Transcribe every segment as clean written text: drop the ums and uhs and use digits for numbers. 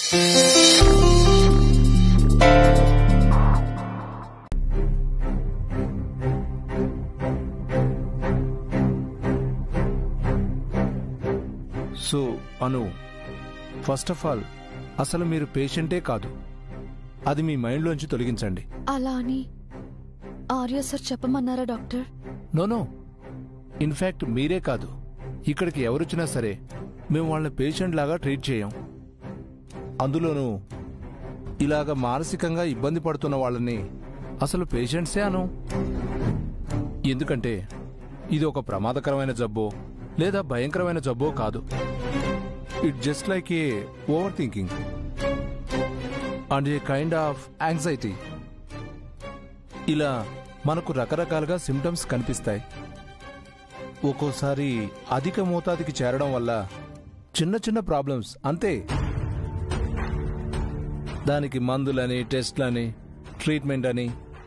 So Anu, first of all అసలు మీరు పేషెంటే కాదు, అది మీ మైండ్లోంచి తొలగించండి. అలా అని ఆర్య సార్ చెప్పమన్నారా డాక్టర్? నో, ఇన్ఫాక్ట్ మీరే కాదు, ఇక్కడికి ఎవరొచ్చినా సరే మేము వాళ్ళని పేషెంట్ లాగా ట్రీట్ చేయం. అందులోనూ ఇలాగ మానసికంగా ఇబ్బంది పడుతున్న వాళ్ళని అసలు పేషెంట్సే అను. ఎందుకంటే ఇది ఒక ప్రమాదకరమైన జబ్బో లేదా భయంకరమైన జబ్బో కాదు. It just like A over thinking and A kind of anxiety. ఇలా మనకు రకరకాలుగా సిమ్టమ్స్ కనిపిస్తాయి. ఒక్కోసారి అధిక మోతాదుకి చేరడం వల్ల చిన్న చిన్న ప్రాబ్లమ్స్ అంతే. దానికి మందులని, టెస్ట్లని, ట్రీట్మెంట్ అని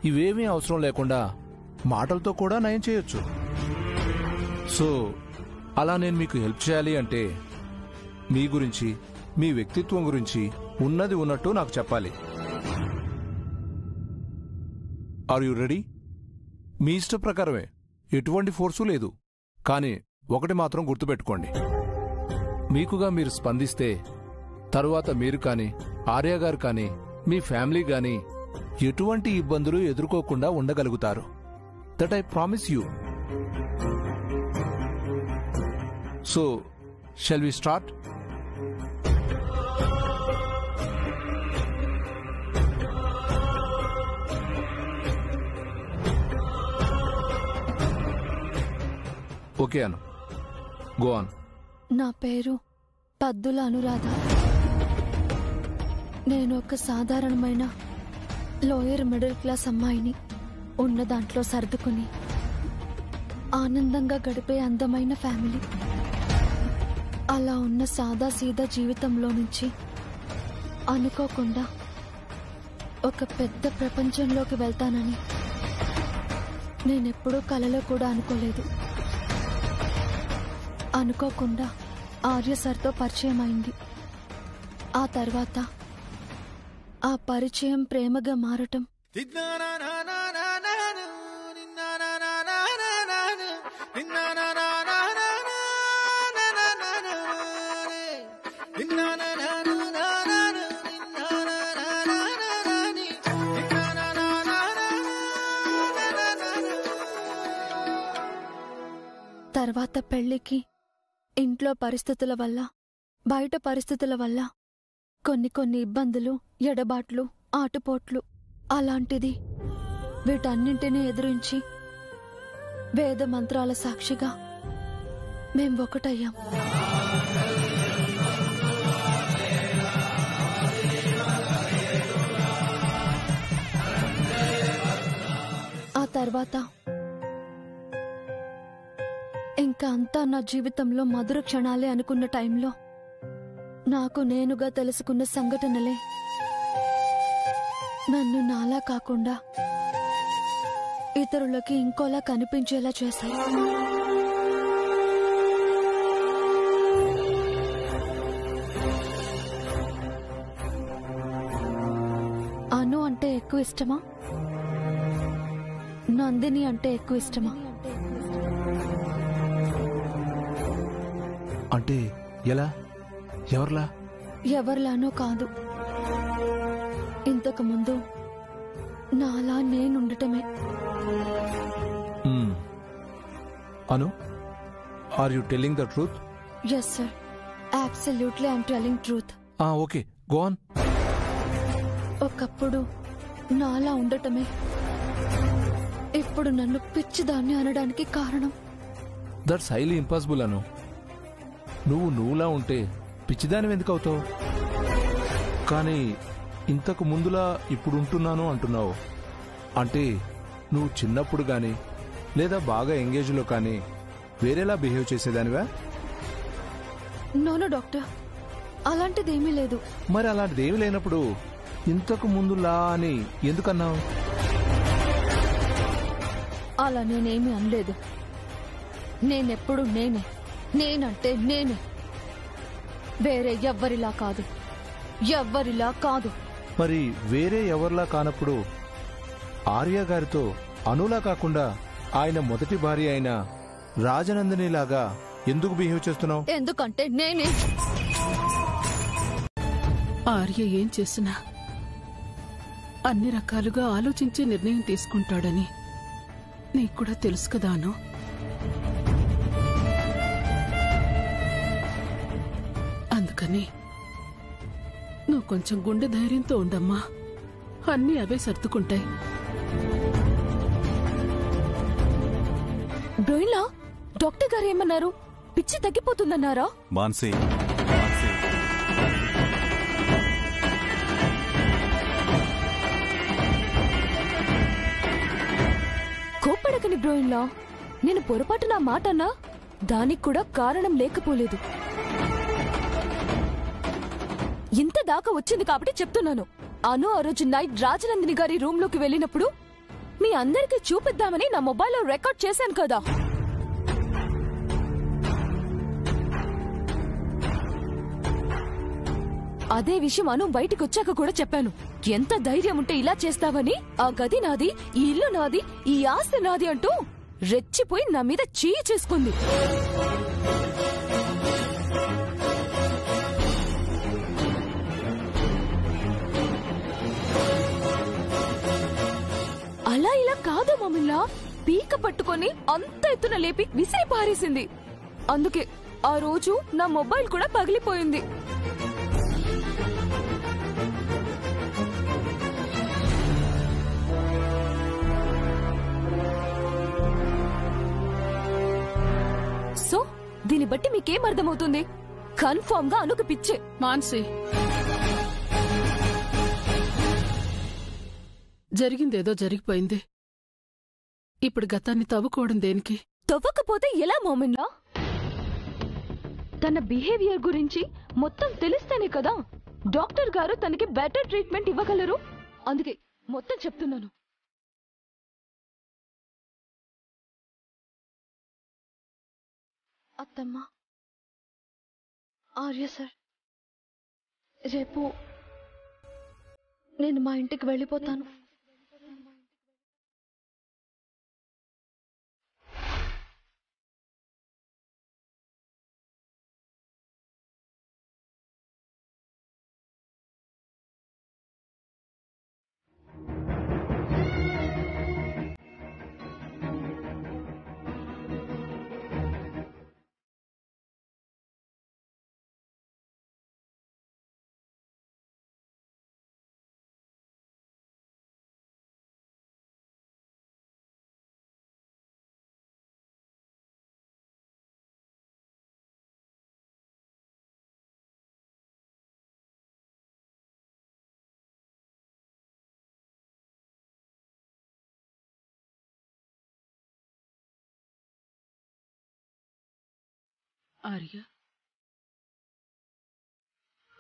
ఇవేమీ అవసరం లేకుండా మాటలతో కూడా నయం చేయొచ్చు. సో అలా నేను మీకు హెల్ప్ చేయాలి అంటే మీ గురించి, మీ వ్యక్తిత్వం గురించి ఉన్నది ఉన్నట్టు నాకు చెప్పాలి. Are you ready? మీ ఇష్ట ప్రకారమే, ఎటువంటి ఫోర్సు లేదు. కానీ ఒకటి మాత్రం గుర్తుపెట్టుకోండి, మీకుగా మీరు స్పందిస్తే తరువాత మీరు కానీ, ఆర్య గారు కానీ, మీ ఫ్యామిలీ కానీ ఎటువంటి ఇబ్బందులు ఎదుర్కోకుండా ఉండగలుగుతారు. That I promise you. So shall we start? Okay Anu, go on. నా పేరు పద్దుల అనురాధ. నేను ఒక సాధారణమైన లోయర్ మిడిల్ క్లాస్ అమ్మాయిని. ఉన్న దాంట్లో సర్దుకుని ఆనందంగా గడిపే అందమైన ఫ్యామిలీ. అలా ఉన్న సాదా సీదా జీవితంలో నుంచి అనుకోకుండా ఒక పెద్ద ప్రపంచంలోకి వెళ్తానని నేనెప్పుడూ కలలో కూడా అనుకోలేదు. అనుకోకుండా ఆర్య సార్తో పరిచయం అయింది. ఆ తర్వాత ఆ పరిచయం ప్రేమగా మారటం, తర్వాత పెళ్లికి ఇంట్లో పరిస్థితుల వల్ల, బయట పరిస్థితుల వల్ల కొన్ని ఇబ్బందులు, ఎడబాట్లు, ఆటుపోట్లు, అలాంటిది వీటన్నింటినీ ఎదురించి వేద మంత్రాల సాక్షిగా మేం ఒకటయ్యాం. ఆ తర్వాత ఇంకా అంతా నా జీవితంలో మధుర క్షణాలే అనుకున్న టైంలో నాకు నేనుగా తెలుసుకున్న సంఘటనలే నన్ను నాలా కాకుండా ఇతరులకి ఇంకోలా కనిపించేలా చేశాయి. అను అంటే ఎక్కువ ఇష్టమా, నందిని అంటే ఎక్కువ ఇష్టమా? అంటే ఎలా, ఎవరిలా? ఎవరిలానో కాదు, ఇంతకు ముందు నాలా నేనుండటమే. Anu, are you telling the truth? Yes sir, absolutely I'm telling truth. Okay, go on. ఒకప్పుడు నాలా ఉండటమే ఇప్పుడు నన్ను పిచ్చిదాన్ని అనడానికి కారణం. That's highly impossible Anu. నువ్వులా ఉంటే పిచ్చిదాని ఎందుకు అవుతావు? కానీ ఇంతకు ముందులా ఇప్పుడు ఉంటున్నాను అంటున్నావు అంటే నువ్వు చిన్నప్పుడు గాని లేదా బాగా ఎంగేజ్లో కానీ వేరేలా బిహేవ్ చేసేదానివా? నో డాక్టర్, అలాంటిదేమీ లేదు. మరి అలాంటిదేమీ లేనప్పుడు ఇంతకు ముందులా అని ఎందుకన్నావు? అలా నేనేమీ అనలేదు. నేనెప్పుడు నేనే, నేనంటే నేనే, వేరే ఎవ్వరిలా కాదు. ఎవ్వరిలా కాదు. మరి వేరే ఎవరిలా కానప్పుడు ఆర్య గారితో అనులా కాకుండా ఆయన మొదటి భార్య అయిన రాజనందినిలాగా ఎందుకు బిహేవ్ చేస్తున్నావు? ఎందుకంటే నేనే ఆర్య ఏం చేసినా అన్ని రకాలుగా ఆలోచించి నిర్ణయం తీసుకుంటాడని నీకు కూడా తెలుసు కదాను. అందుకని నువ్వు కొంచెం గుండె ధైర్యంతో ఉండమ్మా. అన్నీ అవే సర్దుకుంటాయి. బ్రోయిలా డాక్టర్ గారు ఏమన్నారు? పిచ్చి తగ్గిపోతుందన్నారా? మాన్సీ, కోప్పడకని బ్రోయిలా. నేను పొరపాటు నా మాట అన్నా దానికి కూడా కారణం లేకపోలేదు. ఇంత దాకా వచ్చింది కాబట్టి చెప్తున్నాను. అను ఆ రోజు నైట్ రాజనందిని గారి రూమ్ లోకి వెళ్ళినప్పుడు మీ అందరికీ చూపిద్దామని నా మొబైల్లో రికార్డ్ చేశాను కదా. అదే విషయం అను బయటికి వచ్చాక కూడా చెప్పాను. ఎంత ధైర్యం ఉంటే ఇలా చేస్తావని? ఆ గది నాది, ఈ ఇల్లు నాది, ఈ ఆస్తి నాది అంటూ రెచ్చిపోయి నా మీద చీయి చేసుకుంది. అలా ఇలా కాదు మమ్మల్లా, పీక పట్టుకొని అంత ఎత్తున లేపి విసిరి పారేసింది. అందుకే ఆ రోజు నా మొబైల్ కూడా పగిలిపోయింది. సో దీన్ని బట్టి మీకేం అర్థమవుతుంది? కన్ఫర్మ్ గా అనుకు పిచ్చే. మాన్సీ, జరిగిందేదో జరిగిపోయింది. ఇప్పుడు గతాన్ని తవ్వుకోవడం దేనికి? తవ్వకపోతే ఎలా మోమిన్లా? తన బిహేవియర్ గురించి మొత్తం తెలిస్తేనే కదా డాక్టర్ గారు తనకి బెటర్ ట్రీట్మెంట్ ఇవ్వగలరు. అందుకే మొత్తం చెప్తున్నాను. అత్తమ్మా, ఆర్య సార్, రేపు నేను మా ఇంటికి వెళ్ళిపోతాను. ఆర్య,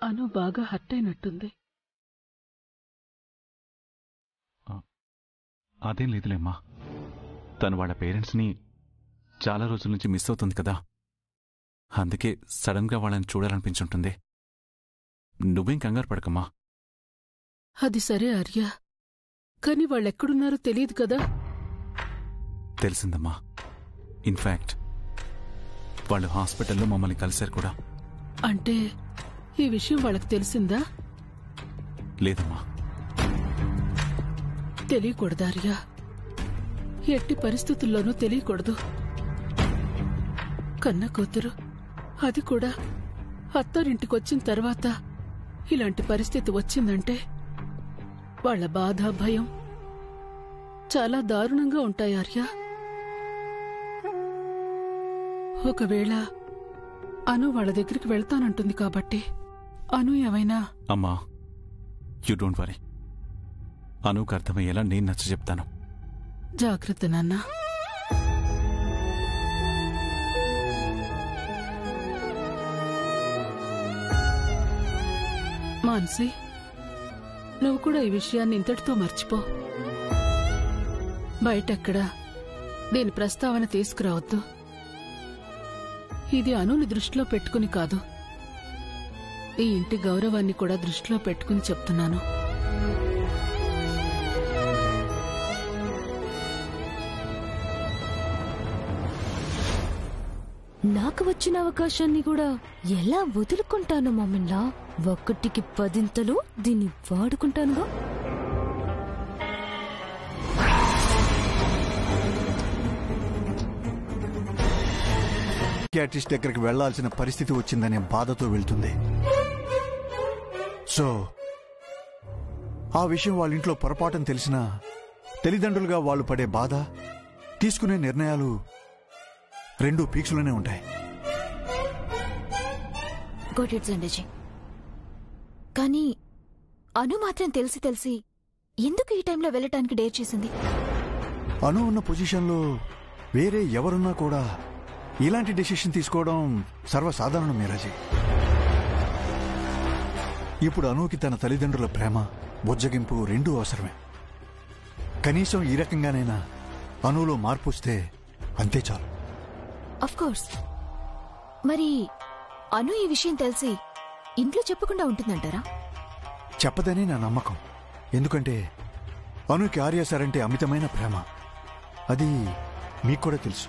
అను బాగా హర్ట్ అయినట్టుంది. అదేం లేదులేమ్మా. తను వాళ్ళ పేరెంట్స్ని చాలా రోజుల నుంచి మిస్ అవుతుంది కదా, అందుకే సడన్గా వాళ్ళని చూడాలనిపించుంటుంది. నువ్వేం కంగారు పడకమ్మా. అది సరే ఆర్య, కాని వాళ్ళెక్కడున్నారో తెలియదు కదా. తెలిసిందమ్మా. ఇన్ఫాక్ట్ వాళ్ళు హాస్పిటల్లో మమ్మల్ని కలిశారు కూడా. అంటే ఈ విషయం వాళ్ళకి తెలిసిందా? లేదమ్మా. తెలియకూడదు ఆర్య, ఎట్టి పరిస్థితుల్లోనూ తెలియకూడదు. కన్న కూతురు, అది కూడా అత్తారింటికొచ్చిన తర్వాత ఇలాంటి పరిస్థితి వచ్చిందంటే వాళ్ల బాధ, భయం చాలా దారుణంగా ఉంటాయి ఆర్య. ఒకవేళ అను వాళ్ళ దగ్గరికి వెళ్తానంటుంది కాబట్టి అను ఏమైనా... అమ్మా, యూ డోంట్ వరీ. అనుకు అర్థమయ్యేలా నేను నచ్చ చెప్తాను. జాగ్రత్త నాన్న. మాన్సీ, నువ్వు కూడా ఈ విషయాన్ని ఇంతటితో మర్చిపో. బయటెక్కడా దీని ప్రస్తావన తీసుకురావద్దు. ఇది అనుని దృష్టిలో పెట్టుకుని కాదు, ఈ ఇంటి గౌరవాన్ని కూడా దృష్టిలో పెట్టుకుని చెప్తున్నాను. నాకు వచ్చిన అవకాశాన్ని కూడా ఎలా వదులుకుంటాను మామిన్లా? 1కి 10 దీన్ని వాడుకుంటానుగా. సైకియాట్రిస్ట్ దగ్గరికి వెళ్లాల్సిన పరిస్థితి వచ్చిందనే బాధతో వెళ్తుంది. సో ఆ విషయం వాళ్ళ ఇంట్లో పొరపాటుని తెలిసినా తల్లిదండ్రులుగా వాళ్ళు పడే బాధ, తీసుకునే నిర్ణయాలు రెండూ పీక్స్లోనే ఉంటాయి. గాట్ ఇట్ సండేజీ. కానీ అను మాత్రం తెలిసి ఎందుకు ఈ టైంలో వెళ్ళటానికి డేర్ చేసింది? అను ఉన్న పొజిషన్లో వేరే ఎవరున్నా కూడా ఇలాంటి డెసిషన్ తీసుకోవడం సర్వసాధారణం మీరాజీ. ఇప్పుడు అనుకి తన తల్లిదండ్రుల ప్రేమ, బుజ్జగింపు రెండూ అవసరమే. కనీసం ఈ రకంగానైనా అనులో మార్పు వస్తే అంతే చాలు. Of course. మరి అను ఈ విషయం తెలిసి ఇంట్లో చెప్పకుండా ఉంటుందంటారా? చెప్పదని నా నమ్మకం. ఎందుకంటే అనుకి ఆర్య సార్ అంటే అమితమైన ప్రేమ. అది మీకు కూడా తెలుసు.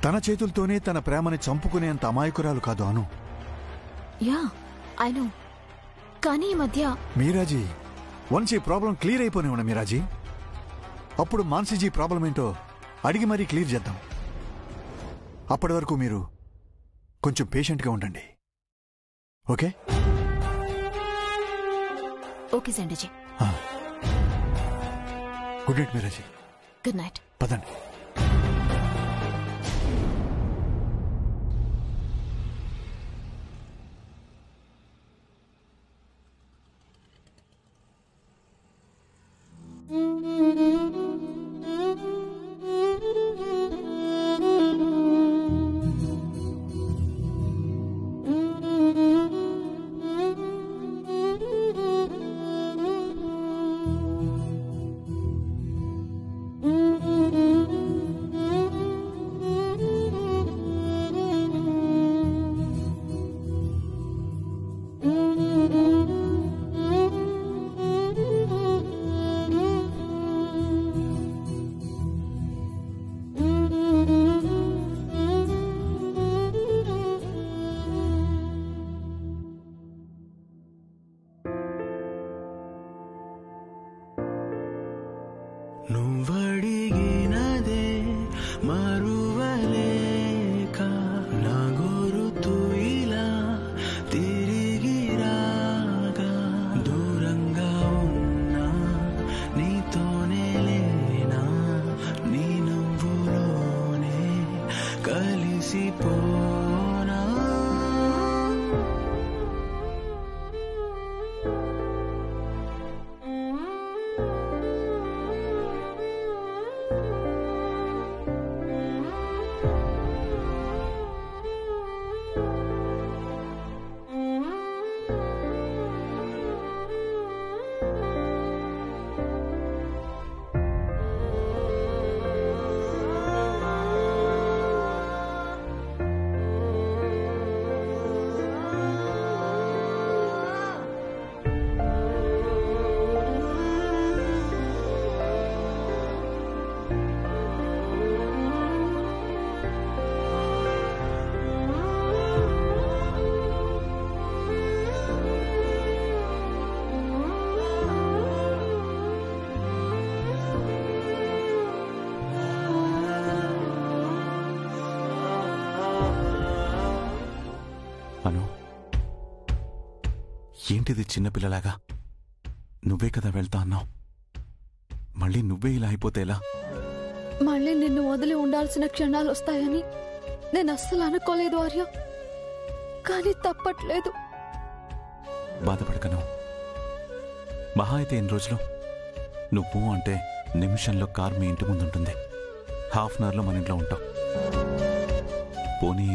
తన చేతులతోనే తన ప్రేమని చంపుకునేంత అమాయకురాలు కాదు అను. Yeah I know. కానీ ఈ మధ్య మీరాజీ, వన్స్ ఈ ప్రాబ్లం క్లియర్ అయిపోయి ఉన్నా మీరాజీ, అప్పుడు మాన్సీజీ ప్రాబ్లం ఏంటో అడిగి మరీ క్లియర్ చేద్దాం. అప్పటి వరకు మీరు కొంచెం పేషెంట్గా ఉండండి. ఓకే? ఓకే సండేజీ. గుడ్ నైట్ మీరాజీ. Good night. పదండి. నువ్వడిగినదే మరువలేక నా గురుతు ఇలా తిరిగి రాగా, దూరంగా ఉన్నా నీతోనే లేనా, నీ నవ్వులోనే కలిసిపోనా. అను, ఏంటిది చిన్నపిల్లలాగా? నువ్వే కదా వెళ్తా అన్నావు, మళ్ళీ నువ్వే ఇలా అయిపోతే ఎలా? మళ్ళీ నిన్ను వదిలి ఉండాల్సిన క్షణాలు వస్తాయని నేను అస్సలు అనుకోలేదు ఆర్య. కానీ తప్పట్లేదు. బాధపడకను. మహా అయితే ఎన్ని రోజులు? నువ్వు అంటే నిమిషంలో కార్ మీ ఇంటి ముందుంటుంది, హాఫ్ అన్ అవర్లో మన ఇంట్లో ఉంటావు. పోనీ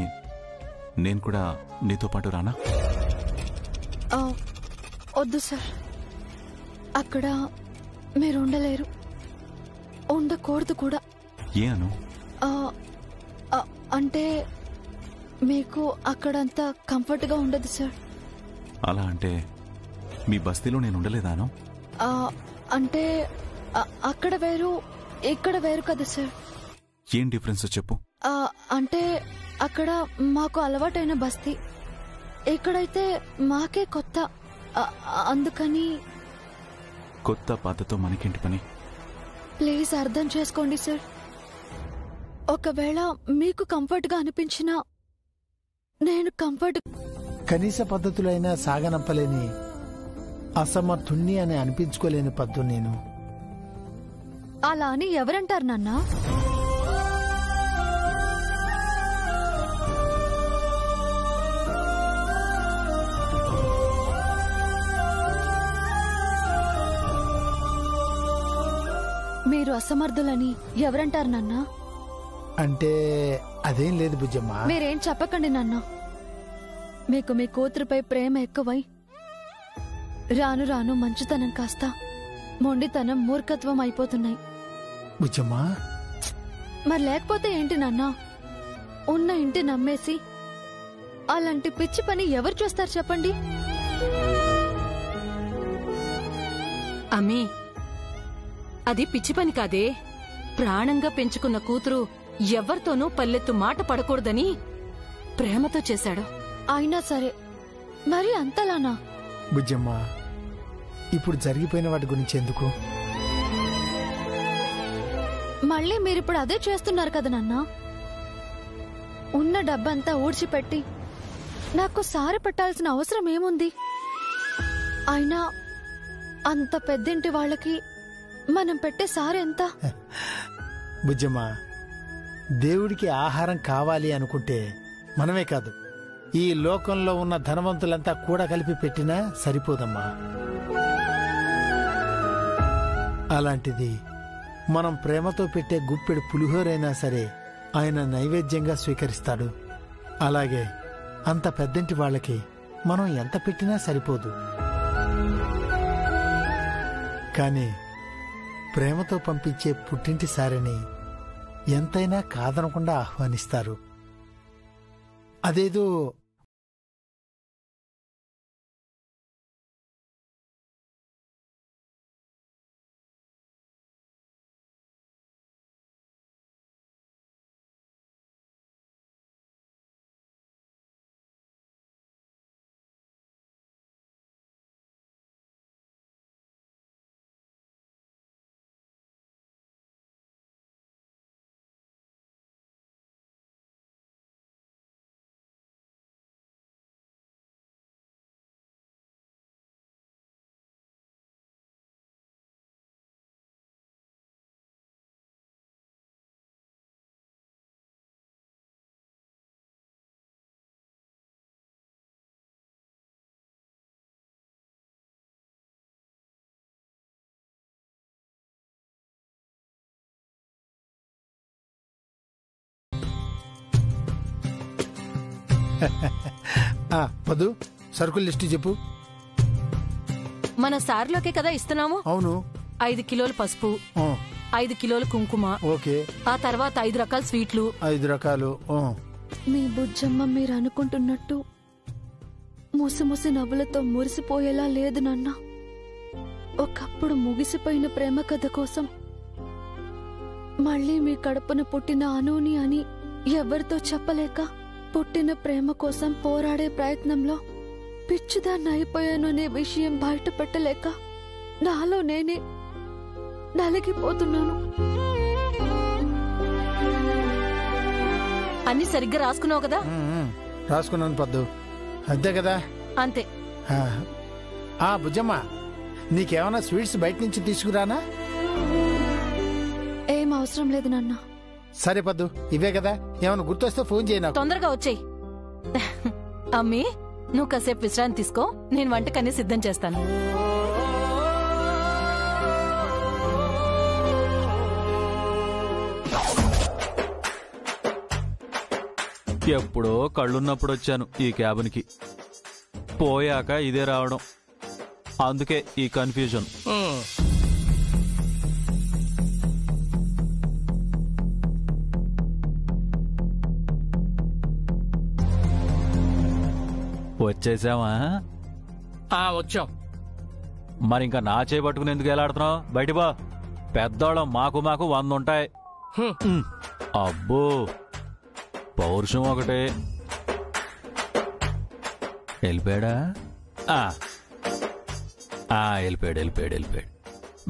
నేను కూడా నీతో పాటు రానా? వద్దు సార్, అక్కడ మీరు ఉండలేరు, ఉండకూడదు కూడా. ఏ అను? అంటే మీకు అక్కడంతా కంఫర్ట్గా ఉండదు సార్. అలా అంటే మీ బస్తీలో నేను ఉండలేదాను? అంటే అక్కడ వేరు ఇక్కడ వేరు కదా సార్. ఏం డిఫరెన్స్ చెప్పు. అంటే అక్కడ మాకు అలవాటైన బస్తీ, ఇక్కడైతే మాకే కొత్త. అందుకని. కొత్త పాతతో మనకేంటి పని? ప్లీజ్ అర్థం చేసుకోండి సార్. ఒకవేళ మీకు కంఫర్ట్గా అనిపించినా నేను కంఫర్ట్. కనీస పద్ధతులైనా సాగనంపలేని అసమర్థుణ్ణి అని అనిపించుకోలేని పద్దు నేను. అలా అని ఎవరంటారు నాన్నా? మీరు అసమర్థులని ఎవరంటారు నాన్నా? అంటే అదేం లేదు బుజ్జమ్మ. మీరేం చెప్పకండి నాన్న. మీకు మీ కూతురుపై ప్రేమ ఎక్కువై రాను రాను మంచితనం కాస్త మొండితనం మూర్ఖత్వం అయిపోతున్నాయి. బుజ్జమ్మ, మరి లేకపోతే ఏంటి నాన్న? ఉన్న ఇంటి నమ్మేసి అలాంటి పిచ్చి పని ఎవరు చేస్తారు చెప్పండి? అమ్మీ, అది పిచ్చి పని కాదే. ప్రాణంగా పెంచుకున్న కూతురు ఎవ్వరితోనూ పల్లెత్తు మాట పడకూడదని ప్రేమతో చేశాడు. అయినా సరే మరి అంతలానా? బుజ్జమ్మ, ఇప్పుడు జరిగిపోయిన వాటి గురించి ఎందుకు? మళ్ళీ మీరిప్పుడు అదే చేస్తున్నారు కదా నాన్న. ఉన్న డబ్బంతా ఊడ్చిపెట్టి నాకు సారి పెట్టాల్సిన అవసరం ఏముంది? అయినా అంత పెద్దింటి వాళ్ళకి మనం పెట్టే సారి ఎంత? బుజ్జమ్మ, దేవుడికి ఆహారం కావాలి అనుకుంటే మనమే కాదు, ఈ లోకంలో ఉన్న ధనవంతులంతా కూడా కలిపి పెట్టినా సరిపోదమ్మా. అలాంటిది మనం ప్రేమతో పెట్టే గుప్పెడు పులిహోరైనా సరే ఆయన నైవేద్యంగా స్వీకరిస్తాడు. అలాగే అంత పెద్దంటి వాళ్ళకి మనం ఎంత పెట్టినా సరిపోదు. కానీ ప్రేమతో పంపించే పుట్టింటి సారిని ఎంతైనా కాదనకుండా ఆహ్వానిస్తారు. అదేదో పదు సరుకుల లిస్టు చెప్పు. మన సార్లోకే కదా ఇస్తున్నాము. అవును. 5 కిలోల పసుపు, 5 కిలోల కుంకుమ, ఓకే. ఆ తర్వాత 5 రకాల స్వీట్లు. 5 రకాలు. మీ బుజ్జమ్మ మీరు అనుకుంటున్నట్టు ముసిముసి నవ్వులతో మురిసిపోయేలా లేదు నాన్న. ఒకప్పుడు ముగిసిపోయిన ప్రేమ కథ కోసం మళ్ళీ మీ కడుపున పుట్టిన అనూని అని ఎవరితో చెప్పలేక, పుట్టిన ప్రేమ కోసం పోరాడే ప్రయత్నంలో పిచ్చిదాన్ని అయిపోయాను అనే విషయం బయట పెట్టలేక నాలో నేనే నలిగిపోతున్నాను. అన్ని సరిగ్గా రాసుకున్నావు కదా? రాసుకున్నాను పద్దు, అంతే కదా? అంతే. బుజ్జమ్మ, నీకేమన్నా స్వీట్స్ బయట నుంచి తీసుకురానా? ఏం అవసరం లేదు నాన్న. సరే పద్దు, ఇవే కదా, ఏమైనా గుర్తొస్తే ఫోన్ చేయి నాకు. తొందరగా వచ్చేయి. అమ్మీ, నువ్వు కాసేపు విశ్రాంతి తీసుకో, నేను వంటకన్నీ సిద్ధం చేస్తాను. ఎప్పుడో కళ్ళున్నప్పుడు వచ్చాను ఈ క్యాబిన్కి, పోయాక ఇదే రావడం, అందుకే ఈ కన్ఫ్యూజన్. వచ్చేసావా? వచ్చాం. మరి ఇంకా నా చేపట్టుకుని ఎందుకు ఎలాడుతున్నావు? బయట బా. పెద్దోళ్ళం మాకు 100 ఉంటాయి. అబ్బో పౌరుషం ఒకటే. వెళ్ళిపోయాడా? వెళ్ళిపోయాడు.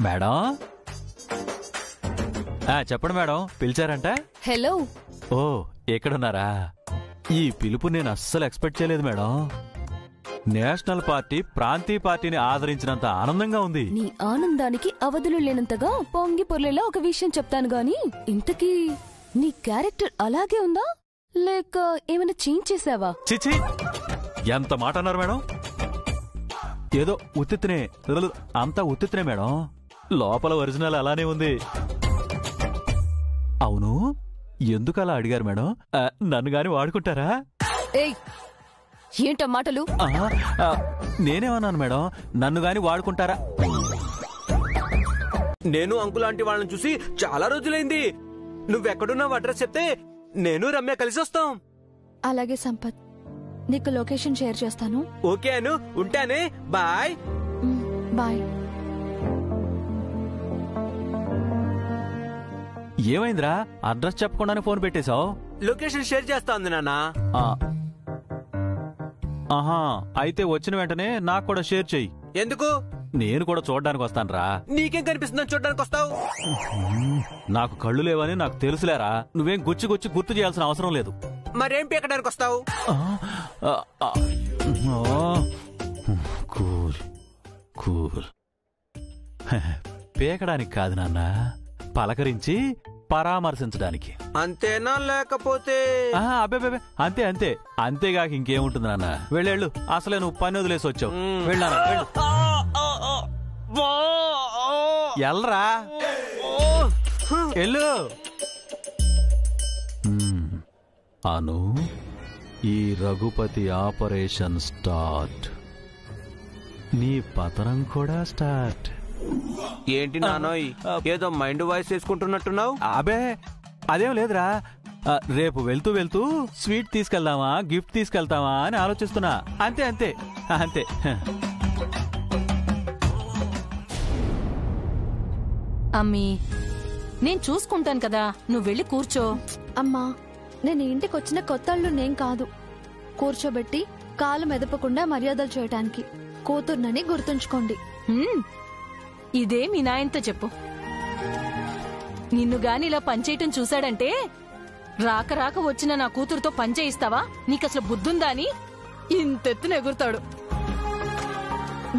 మేడం చెప్పండి మేడం, పిలిచారంట? హలో. ఓ ఎక్కడున్నారా? ఈ పిలుపు నేను అస్సలు ఎక్స్పెక్ట్ చేయలేదు మేడం. నేషనల్ పార్టీ ప్రాంతీయ పార్టీని ఆదరించినంత ఆనందంగా ఉంది. నీ ఆనందానికి అవధులు లేనంతగా పొంగి పొర్లేలా ఒక విషయం చెప్తాను గాని, ఇంతకీ నీ క్యారెక్టర్ అలాగే ఉందా లేక ఏమైనా చేంజ్ చేసావా? చిచి, ఎంత మాట అన్నారు మేడం. ఏదో ఉత్తినే, అంతా ఉత్తినే మేడం. లోపల ఒరిజినల్ అలానే ఉంది. అవును, ఎందుకు అలా అడిగారు మేడం? నన్ను గాని వాడుకుంటారా? ఏయ్, ఏంటో మాటలు? నేనేమన్నాను మేడం? నన్ను గాని వాడుకుంటారా? నేను అంకుల్ ఆంటీ వాళ్ళని చూసి చాలా రోజులైంది. నువ్వెక్కడున్నావు అడ్రస్ చెప్తే నేను రమ్య కలిసి వస్తాం. అలాగే సంపత్, నీకు లొకేషన్ షేర్ చేస్తాను. ఓకే అను, ఉంటానే. బాయ్. బాయ్. ఏమైందిరా, అడ్రస్ చెప్పకుండానే ఫోన్ పెట్టేశావు? లొకేషన్ షేర్ చేస్తా ఉంది నాన్న. ఆహా, అయితే వచ్చిన వెంటనే నాకు కూడా షేర్ చెయ్యి. ఎందుకు? నేను కూడా చూడడానికి వస్తానురా. నీకేం కనిపిస్తుందని చూడడానికి వస్తావు? నాకు కళ్ళు లేవని నాకు తెలుసులేరా. నువ్వేం గుచ్చి గుర్తు చేయాల్సిన అవసరం లేదు. మరేం పీకడానికి వస్తావు? కూల్. పీకడానికి కాదు నాన్న, పలకరించి పరామర్శించడానికి. అంతేనా? లేకపోతే అబ్బే అంతే. అంతేగాక ఇంకేముంటుంది నాన్న. వెళ్ళేళ్ళు, అసలే నువ్వు పని వదిలేసి వచ్చావు. వెళ్ళానా? ఎల్రా, ఎల్లు. అను, ఈ రఘుపతి ఆపరేషన్ స్టార్ట్. నీ పతనం కూడా స్టార్ట్. ఏంటి నానోయ్, ఏదో మైండ్ వాయిస్ వేసుకుంటున్నట్టున్నావు? అబే అదేం లేదురా. రేపు వెళ్తూ స్వీట్ తీసుకెళ్దామా, గిఫ్ట్ తీసుకెళ్తామా అని ఆలోచిస్తున్నా. అంతే. అమ్మీ, నేను చూసుకుంటాను కదా, నువ్వు వెళ్ళి కూర్చో. అమ్మా, నేను ఇంటికి వచ్చిన కొత్తళ్ళు నేను కాదు. కూర్చోబెట్టి కాలు మెదపకుండా మర్యాదలు చేయటానికి కూతుర్నని గుర్తుంచుకోండి. ఇదే మీ నాయనతో చెప్పు. నిన్ను గాని ఇలా పనిచేయటం చూశాడంటే, రాక వచ్చిన నా కూతురుతో పనిచేయిస్తావా? నీకసలు బుద్ధుందా అని ఇంతెత్తున ఎగురుతాడు.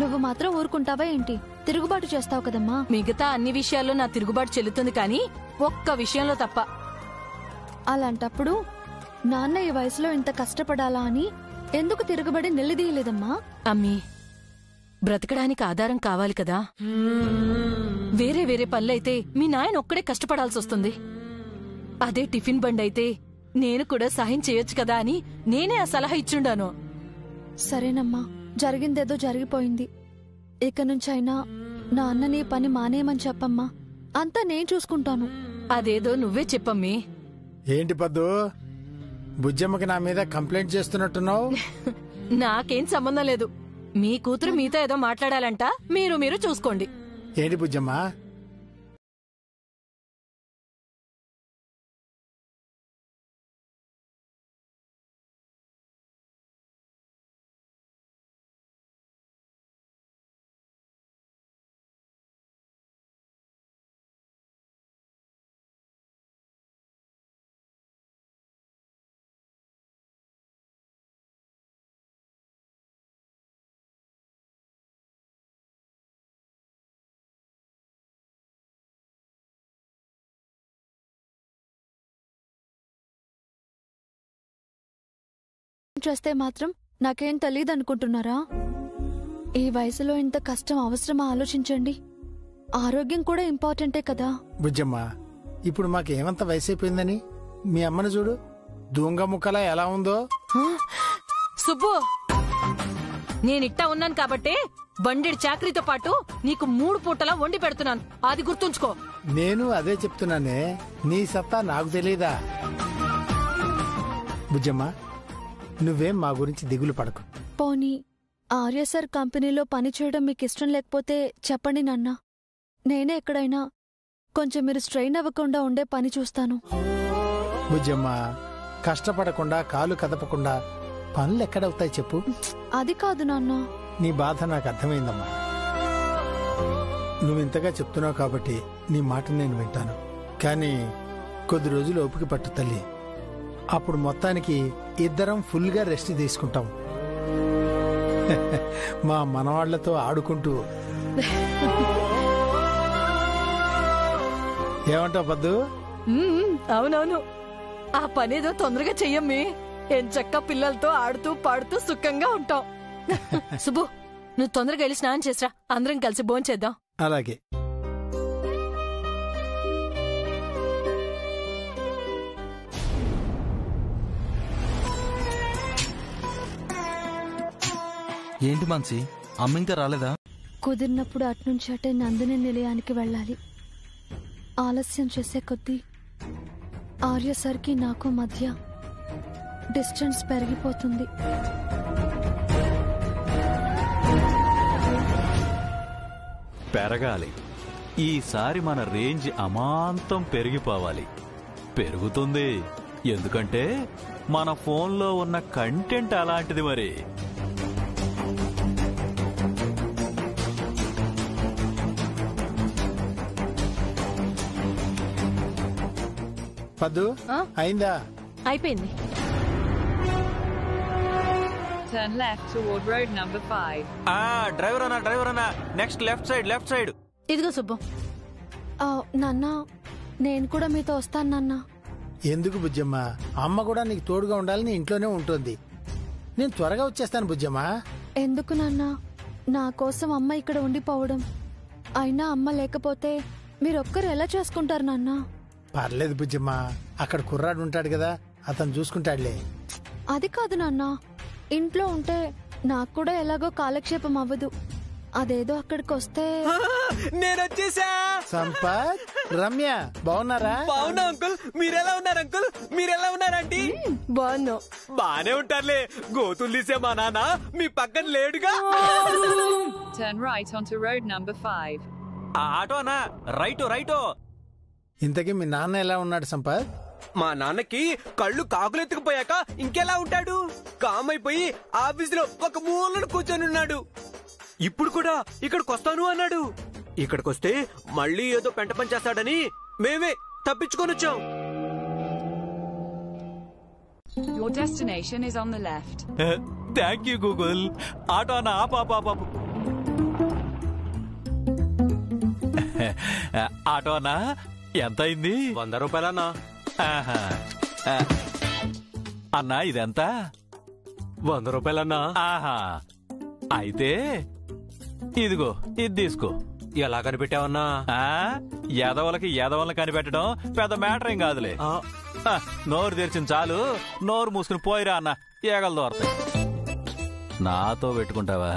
నువ్వు మాత్రం ఊరుకుంటావా ఏంటి? తిరుగుబాటు చేస్తావు కదమ్మా. మిగతా అన్ని విషయాల్లో నా తిరుగుబాటు చెల్లుతుంది, కానీ ఒక్క విషయంలో తప్ప. అలాంటప్పుడు నాన్న ఈ వయసులో ఇంత కష్టపడాలా అని ఎందుకు తిరుగుబడి నిలదీయలేదమ్మా? అమ్మీ, బ్రతకడానికి ఆధారం కావాలి కదా. వేరే పనులైతే మీ నాయన ఒక్కడే కష్టపడాల్సి వస్తుంది. అదే టిఫిన్ బండి అయితే నేను కూడా సహాయం చేయొచ్చు కదా అని నేనే ఆ సలహా ఇచ్చుండాను. సరేనమ్మా, జరిగిందేదో జరిగిపోయింది. ఇక నుంచైనా నా అన్నని పని మానేయమని చెప్పమ్మా. అంతా నేను చూసుకుంటాను. అదేదో నువ్వే చెప్పమ్మీ. ఏంటి పద్దు, బుజ్జమ్మకి నా మీద కంప్లైంట్ చేస్తున్నట్టున్నావు? నాకేం సంబంధం లేదు. మీ కూతురు మీతో ఏదో మాట్లాడాలంట, మీరు చూసుకోండి. ఏంటి బుజ్జమ్మ? చేస్తే మాత్రం నాకేం తెలియదనుకుంటున్నారా? ఈ వయసులో ఇంత కష్టం అవసరమా ఆలోచించండి. ఆరోగ్యం కూడా ఇంపార్టెంటే కదా. బుజ్జమ్మ, ఇప్పుడు మాకేమంత వయసైపోయిందని మీ అమ్మను చూడు, దూంగ ముక్కలా ఎలా ఉందో. సుబ్బు, నేనిట్టా ఉన్నాను కాబట్టే బండెడి చాకరీతో పాటు నీకు 3 పూటలా వండి పెడుతున్నాను. అది గుర్తుంచుకో. నేను అదే చెప్తున్నానే, నీ సత్తా నాకు తెలీదా? బుజ్జమ్మ, నువ్వేం మా గురించి దిగులు పడకు. పోనీ ఆర్య సార్ కంపెనీలో పనిచేయడం మీకు ఇష్టం లేకపోతే చెప్పండి నాన్న. నేనే ఎక్కడైనా కొంచెం మీరు స్ట్రెయిన్ అవ్వకుండా ఉండే పని చూస్తాను. బుజ్జమ్మ, కష్టపడకుండా కాలు కదపకుండా పనులు ఎక్కడవుతాయి చెప్పు? అది కాదు నాన్న. నీ బాధ నాకు అర్థమైందమ్మా. నువ్వింతగా చెప్తున్నావు కాబట్టి నీ మాట నేను వింటాను. కానీ కొద్ది రోజులు ఓపిక పట్టు తల్లి. అప్పుడు మొత్తానికి ఇద్దరం ఫుల్గా రెస్ట్ తీసుకుంటాం. మా మనవాళ్లతో ఆడుకుంటూ. ఏమంటావు పద్దు? అవునవును, ఆ పనేదో తొందరగా చెయ్యమ్మి. ఎంచక్క పిల్లలతో ఆడుతూ పాడుతూ సుఖంగా ఉంటాం. సుబ్బు, నువ్వు తొందరగా వెళ్ళి స్నానం చేసిరా, అందరం కలిసి భోంచేద్దాం. అలాగే. ఏంటి మాన్సి, అమ్మ ఇంకా రాలేదా? కుదిరినప్పుడు అట్నుంచి అటే నందిని నిలయానికి వెళ్ళాలి. ఆలస్యం చేసే కొద్దీ ఆర్య సార్కి నాకు మధ్య డిస్టెన్స్ పెరిగిపోతుంది. పెరగాలి. ఈసారి మన రేంజ్ అమాంతం పెరిగిపోవాలి. పెరుగుతుంది, ఎందుకంటే మన ఫోన్లో ఉన్న కంటెంట్ అలాంటిది. మరి పద్దు, అయిందా? అయిపోయింది. Turn left toward road number 5. Driver అన్నా నెక్స్ట్ లెఫ్ట్ సైడ్. ఇదిగో సుబ్బు. నాన్న, నేను కూడా మీతో వస్తాను నాన్న. ఎందుకు బుజ్జమ్మ? అమ్మ కూడా నీకు తోడుగా ఉండాలని ఇంట్లోనే ఉంటుంది. నేను త్వరగా వచ్చేస్తాను బుజ్జమ్మ. ఎందుకు నాన్న? నా కోసం అమ్మ ఇక్కడ ఉండిపోవడం. అయినా అమ్మ లేకపోతే మీరొక్కరు ఎలా చేసుకుంటారు నాన్న? పర్లేదు బుజ్జమ్మ, అక్కడ కుర్రాడు ఉంటాడు కదా, అతను చూసుకుంటాడులే. అది కాదు నాన్న, ఇంట్లో ఉంటే నాకు కూడా ఎలాగో కాలక్షేపం అవ్వదు. అదేదో అక్కడికి వస్తే. నేనొచ్చేసా. సంపత్, రమ్య బాగున్నారా? బాగున్నా అంకుల్. మీరెలా ఉన్నారు అంకుల్? మీరెలా ఉన్నారంటీ? బాగున్నావు. బానే ఉంటారులే. గోతులు తీసే మా నాన్న మీ పక్కన లేడుగా. Turn right onto road number 5. ఆటోనా? రైటో. ఇంతకీ మీ నాన్న ఎలా ఉన్నాడు సంపత్? మా నాన్నకి కళ్ళు కాకులెత్తుకుపోయాక ఇంకెలా ఉంటాడు? కామైపోయి ఆఫీసులో ఒక మూలను కూర్చొని ఉన్నాడు. ఇప్పుడు కూడా ఇక్కడికొస్తాను అన్నాడు. ఇక్కడికొస్తే మళ్ళీ ఏదో పెంట పని చేస్తాడని మేమే తప్పించుకొని వచ్చాం. Your destination is on the left. Thank you Google. ఆటోనా? ఆటోనా? ఎంత అయింది? 100 రూపాయలన్నా. అన్నా ఇదెంత? 100 రూపాయలన్నా. ఆహా, అయితే ఇదిగో ఇది తీసుకో. ఎలా కనిపెట్టావన్నా? ఎదవలకి కనిపెట్టడం పెద్ద మ్యాటర్ ఏం కాదులే. నోరు తెరిచిన చాలు, నోరు మూసుకుని పోయిరా అన్న, ఏగలు దోరతాయి. నాతో పెట్టుకుంటావా?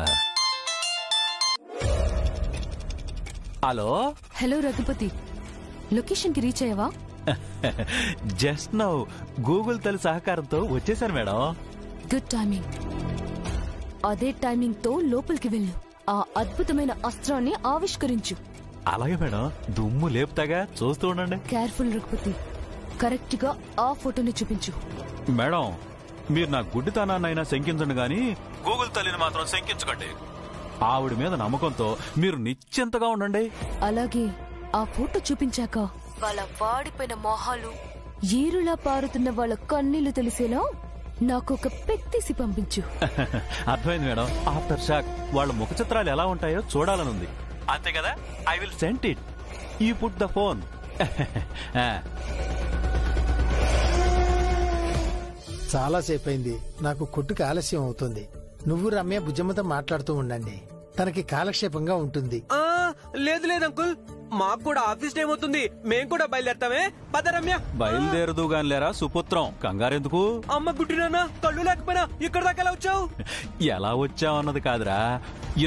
హలో రఘుపతి, లొకేషన్ కి రీచ్ అయ్యావా? జస్ట్ నౌ గూగుల్ తల్లి సహకారంతో వచ్చేసాను మేడం. Good timing. అదే టైమింగ్ తో లోపలికి వెళ్ళు. ఆ అద్భుతమైన అస్త్రాన్ని ఆవిష్కరించు. అలాగే మేడం, దుమ్ము లేపుతాగా, చూస్తూ ఉండండి. కేర్ఫుల్ రఘుపతి, కరెక్ట్ గా ఆ ఫోటోని చూపించు. మేడం, మీరు నా గుడ్డితనాన్నైనా శంకించండి గాని గూగుల్ తల్లిని మాత్రం శంకించకండి. ఆవిడ మీద నమ్మకంతో మీరు నిశ్చింతగా ఉండండి. అలాగే ఆ ఫోటో చూపించాక వాళ్ళ వాడిపోయిన మొహాలు, ఏరులా పారుతున్న వాళ్ళ కన్నీళ్లు తెలిసేలా నాకు ఒక పెక్తీసి పంపించు. అర్థమైంది మేడం. ఆఫ్టర్ షాక్ వాళ్ళ ముఖ చిత్రాలు ఎలా ఉంటాయో చూడాలనుంది. అంతే కదా? I will send it. You put the phone. చాలాసేపు అయింది, నాకు కొట్టుకు ఆలస్యం అవుతుంది. నువ్వు రమ్య బుజ్జమ్మతో మాట్లాడుతూ ఉండండి, తనకి కాలక్షేపంగా ఉంటుంది. లేదు అంకుల్, మాకు కూడా ఆఫీస్ టైం అవుతుంది. మేం కూడా బయలుదేరతామే. పద రమ్య. బయలుదేరదు గాని లేరా సుపుత్రం, కంగారెందుకు? అమ్మ గుడ్డినా కళ్ళు లేకపోయినా ఇక్కడ దాకా ఎలా వచ్చావు? ఎలా వచ్చావన్నది కాదురా,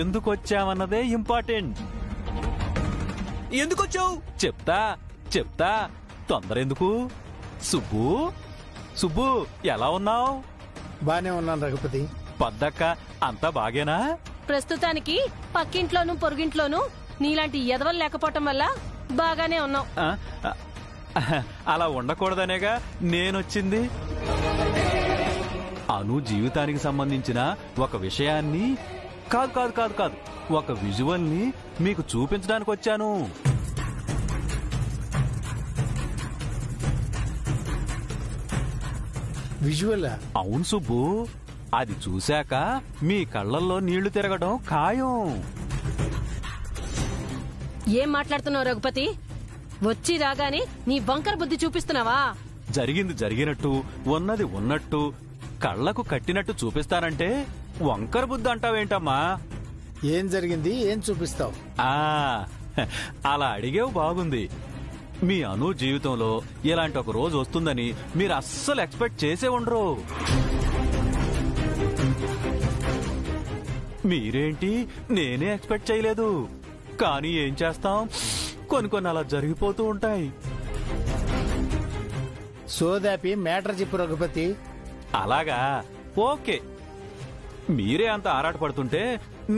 ఎందుకు వచ్చావన్నదే ఇంపార్టెంట్. ఎందుకు వచ్చావు? చెప్తా, తొందర ఎందుకు? సుబ్బు ఎలా ఉన్నావు? బానే ఉన్నాను రఘుపతి. పద్దక్క అంతా బాగేనా? ప్రస్తుతానికి పక్కింట్లోనూ పొరుగింట్లోనూ నీలాంటి ఎదవలు లేకపోవటం వల్ల బాగానే ఉన్నాం. అలా ఉండకూడదనేగా నేనొచ్చింది. అను జీవితానికి సంబంధించిన ఒక విషయాన్ని కాదు కాదు కాదు కాదు ఒక విజువల్ని మీకు చూపించడానికి వచ్చాను. విజువల్? అవును సుబ్బు, అది చూశాక మీ కళ్ళల్లో నీళ్లు తిరగడం ఖాయం. ఏం మాట్లాడుతున్నావు రఘుపతి? వచ్చి రాగానే నీ వంకర బుద్ధి చూపిస్తున్నావా? జరిగింది జరిగినట్టు, ఉన్నది ఉన్నట్టు, కళ్లకు కట్టినట్టు చూపిస్తానంటే వంకర బుద్ధి అంటావేంటమ్మా? ఏం జరిగింది, ఏం చూపిస్తావు? అలా అడిగేవు బాగుంది. మీ అను జీవితంలో ఇలాంటి ఒక రోజు వస్తుందని మీరు అస్సలు ఎక్స్పెక్ట్ చేసే ఉండరు. మీరేంటి, నేనే ఎక్స్పెక్ట్ చేయలేదు. కానీ ఏం చేస్తాం, కొన్ని అలా జరిగిపోతూ ఉంటాయి. సోదాపి మ్యాటర్ చెప్పు రఘుపతి. అలాగా, ఓకే. మీరే అంత ఆరాటపడుతుంటే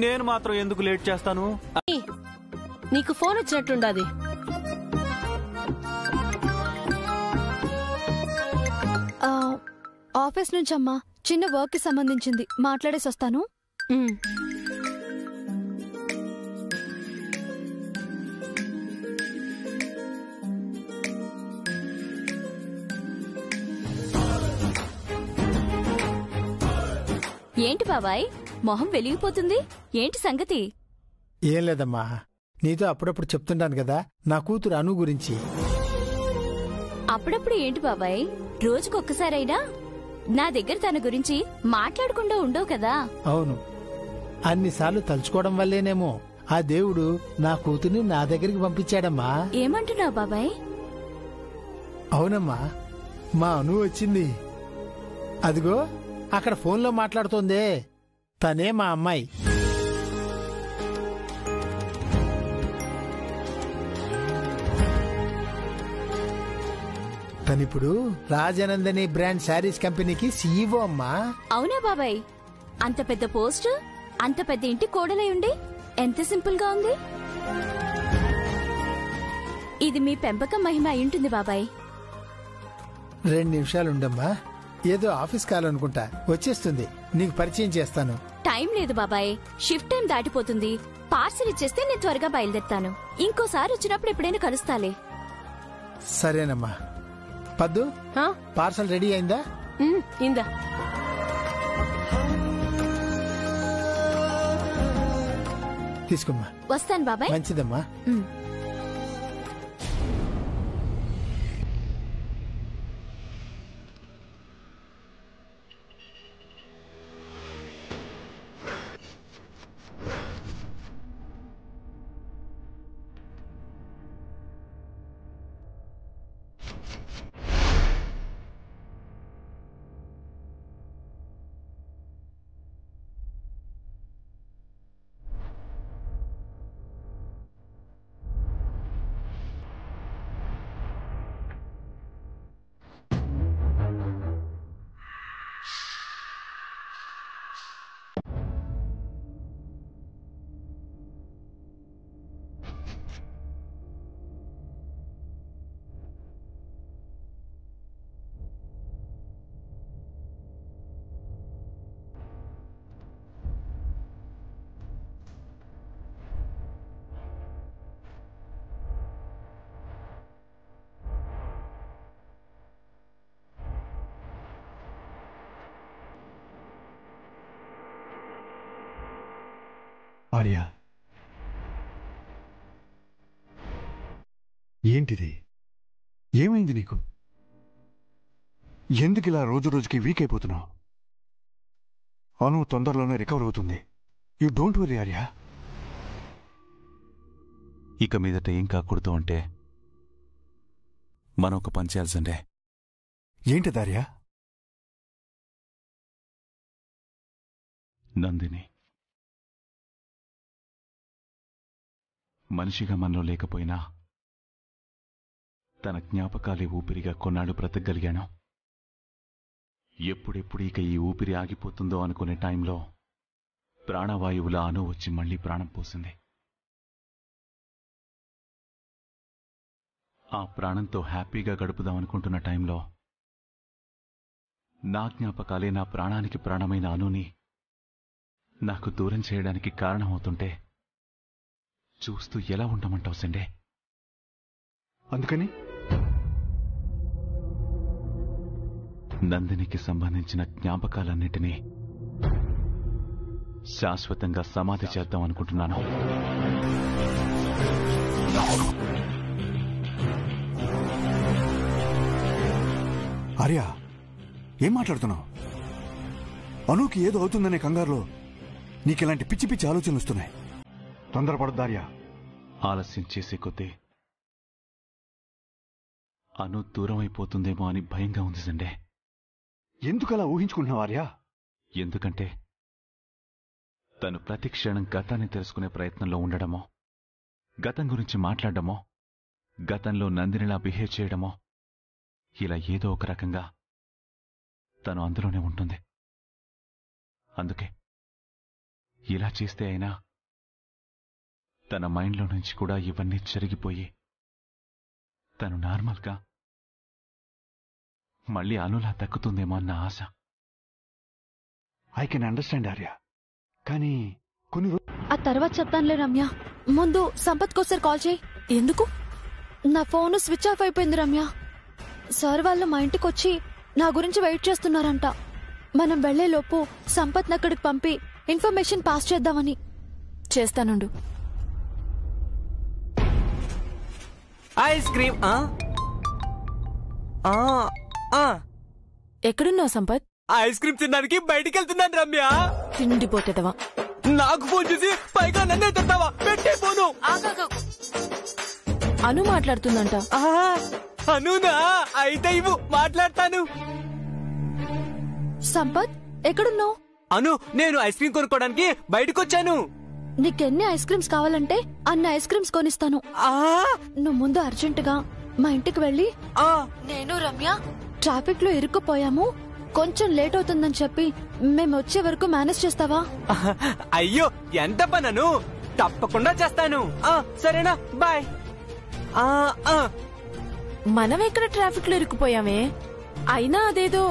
నేను మాత్రం ఎందుకు లేట్ చేస్తాను? నీకు ఫోన్ వచ్చినట్టుండాది. ఆఫీస్ నుంచి అమ్మా, చిన్న వర్క్ కి సంబంధించింది, మాట్లాడేసి వస్తాను. ఏంటి బాబాయ్ మొహం వెలిగిపోతుంది? ఏంటి సంగతి? ఏం లేదమ్మా, నీతో అప్పుడప్పుడు చెప్తుంటాను కదా నా కూతురు అను గురించి. అప్పుడప్పుడు ఏంటి బాబాయ్, రోజుకొక్కసారైనా నా దగ్గర తన గురించి మాట్లాడకుండా ఉండవు కదా? అవును, అన్నిసార్లు తలుచుకోవడం వల్లేనేమో ఆ దేవుడు నా కూతుర్ని నా దగ్గరికి పంపించాడమ్మా. ఏమంటున్నావు బాబాయ్? అవునమ్మా, మా అను వచ్చింది. అదిగో అక్కడ ఫోన్లో మాట్లాడుతోందే, తనే మా అమ్మాయి. తనిప్పుడు రాజనందని బ్రాండ్ శారీస్ కంపెనీకి సీఈఓ అమ్మా. అవునా బాబాయ్? అంత పెద్ద పోస్ట్, అంత పెద్ద ఇంటి కోడలై ఉండి ఎంత సింపుల్ గా ఉంది. ఇది మీ పెంపకం మహిమ అయింటుంది బాబాయ్. 2 నిమిషాలుండమ్మా, ఏదో ఆఫీస్ కాలనుకుంటా, వచ్చేస్తుంది. నీకు పరిచయం చేస్తాను. టైం లేదు బాబాయ్, షిఫ్ట్ టైం దాటిపోతుంది. పార్సిల్ ఇచ్చేస్తే నేను త్వరగా బయలుదేరుతాను. ఇంకోసారి వచ్చినప్పుడు ఎప్పుడైనా కలుస్తాలే. సరేనమ్మా. పద్దు, పార్సల్ రెడీ అయిందా? ఇందా. తీసుకోమ్మా. వస్తాను బాబాయ్. మంచిదమ్మా. ఆర్యా, ఏంటిది? ఏమైంది నీకు? ఎందుకు ఇలా రోజు రోజుకి వీక్ అయిపోతున్నావు? అను తొందరలోనే రికవర్ అవుతుంది. You don't worry Arya. ఇక మీదట ఏం కాకూడదు అంటే మనం ఒక పని చేయాల్సిందే. ఏంటిది ఆర్యా? నందిని మనిషిగా మనలో లేకపోయినా తన జ్ఞాపకాలే ఊపిరిగా కొన్నాళ్ళు బ్రతకగలిగాను. ఎప్పుడెప్పుడు ఇక ఈ ఊపిరి ఆగిపోతుందో అనుకునే టైంలో ప్రాణవాయువుల అను వచ్చి మళ్లీ ప్రాణం పోసింది. ఆ ప్రాణంతో హ్యాపీగా గడుపుదామనుకుంటున్న టైంలో నా జ్ఞాపకాలే నా ప్రాణానికి ప్రాణమైన అనుని నాకు దూరం చేయడానికి కారణమవుతుంటే చూస్తూ ఎలా ఉండమంటావు సండే? అందుకని నందినికి సంబంధించిన జ్ఞాపకాలన్నిటినీ శాశ్వతంగా సమాధి చేద్దాం అనుకుంటున్నాను. ఆర్య, ఏం మాట్లాడుతున్నావు? అనుకి ఏదో అవుతుందనే కంగారులో నీకిలాంటి పిచ్చి పిచ్చి ఆలోచనలు వస్తున్నాయి. తొందరపడద్దు ఆర్య. ఆలస్యం చేసే కొద్దీ అను దూరం అయిపోతుందేమో అని భయంగా ఉంది సండే. ఎందుకలా ఊహించుకుంటున్నావు ఆర్య? ఎందుకంటే తను ప్రతి క్షణం గతాన్ని తెలుసుకునే ప్రయత్నంలో ఉండడమో, గతం గురించి మాట్లాడడమో, గతంలో నందినిలా బిహేవ్ చేయడమో, ఇలా ఏదో ఒక రకంగా తను అందులోనే ఉంటుంది. అందుకే ఇలా చేస్తే అయినా తన మైండ్లో నుంచి కూడా ఇవన్నీ జరిగిపోయి తను నార్మల్గా మళ్ళీ అనులా దక్కుతుందేమో అన్న ఆశ. ఐ కెన్ అండర్స్టాండ్ ఆర్య, కానీ కొన్ని ఆ తర్వాత చెప్తానులే రమ్య. ముందు సంపత్ కోసారి కాల్ చేయి. ఎందుకు? నా ఫోన్ స్విచ్ ఆఫ్ అయిపోయింది రమ్య. సార్ వాళ్ళు మా ఇంటికి వచ్చి నా గురించి వెయిట్ చేస్తున్నారంట. మనం వెళ్లేలోపు సంపత్ అక్కడికి పంపి ఇన్ఫర్మేషన్ పాస్ చేద్దామని. చేస్తానుండు. Ice cream. ఎక్కడున్నావు సంపత్? ఐస్ క్రీమ్ తినడానికి బయటికి వెళ్తున్నాను రమ్య. తిండిపోతేదవా? నాకు ఫోన్ చేసి పైగా నన్నే తింటావా? పెట్టే ఫోను. అను మాట్లాడుతుందంట. అనునా? అయితే ఇవ్వు, మాట్లాడతాను. సంపత్ ఎక్కడున్నావు? అను, నేను ఐస్ క్రీమ్ కొనుక్కోడానికి బయటకు వచ్చాను. నీకెన్ని ఐస్ క్రీమ్స్ కావాలంటే అన్ని ఐస్ క్రీమ్స్ కొనిస్తాను. నువ్వు ముందు అర్జెంటుగా మా ఇంటికి వెళ్ళి నేను రమ్య ట్రాఫిక్ లో ఇరుక్కుపోయాము, కొంచెం లేట్ అవుతుందని చెప్పి మేము వచ్చే వరకు మేనేజ్ చేస్తావా? అయ్యో, ఎంత పనను, తప్పకుండా చేస్తాను. సరేనా, బాయ్. మనం ఎక్కడ ట్రాఫిక్ లో ఇరుక్కుపోయామే? అయినా అదేదో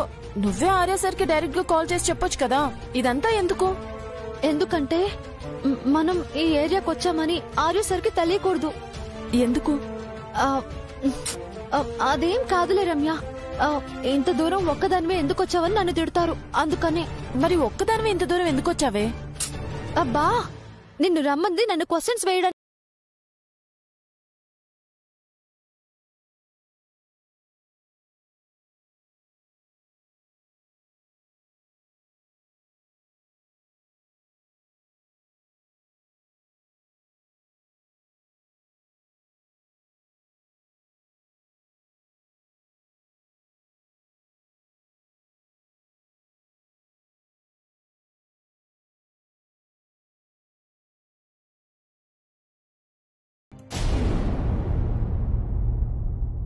నువ్వే ఆర్య సార్కి డైరెక్ట్ గా కాల్ చేసి చెప్పొచ్చు కదా. ఇదంతా ఎందుకు? ఎందుకంటే మనం ఈ ఏరియాకి వచ్చామని ఆర్య సార్కి తెలియకూడదు. ఎందుకు? అదేం కాదులే రమ్య. ఇంత దూరం ఒక్కదానివే ఎందుకు వచ్చావని నన్ను తిడతారు, అందుకనే. మరి ఒక్కదానివే ఇంత దూరం ఎందుకు వచ్చావే? అబ్బా, నిన్ను రమ్మంది నన్ను క్వశ్చన్స్ వేయడానికి.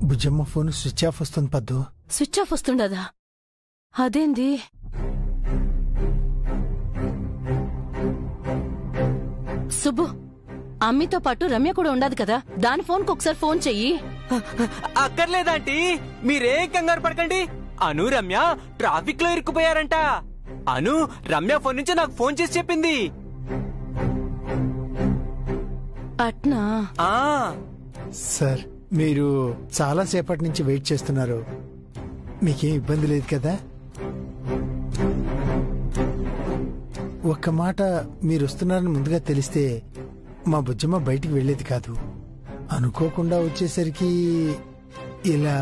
బుజ్జమ్మ ఫోన్ స్విచ్ ఆఫ్ వస్తుంది పద్దు. స్విచ్ ఆఫ్ వస్తుండదా? అదేంది? సుబ్బు, అమ్మితో పాటు రమ్య కూడా ఉండదు కదా, దాని ఫోన్ కు ఒకసారి ఫోన్ చెయ్యి. అక్కర్లేదంటీ, మీరేం కంగారు పడకండి. అను రమ్య ట్రాఫిక్ లో ఇరుక్కుపోయారంట. అను రమ్య ఫోన్ నుంచి నాకు ఫోన్ చేసి చెప్పింది. అట్నా? సార్, మీరు చాలా సేపటి నుంచి వెయిట్ చేస్తున్నారు, మీకేం ఇబ్బంది లేదు కదా? ఒక్క మాట, మీరు వస్తున్నారని ముందుగా తెలిస్తే మా బుజ్జమ్మ బయటికి వెళ్లేది కాదు. అనుకోకుండా వచ్చేసరికి ఇలా.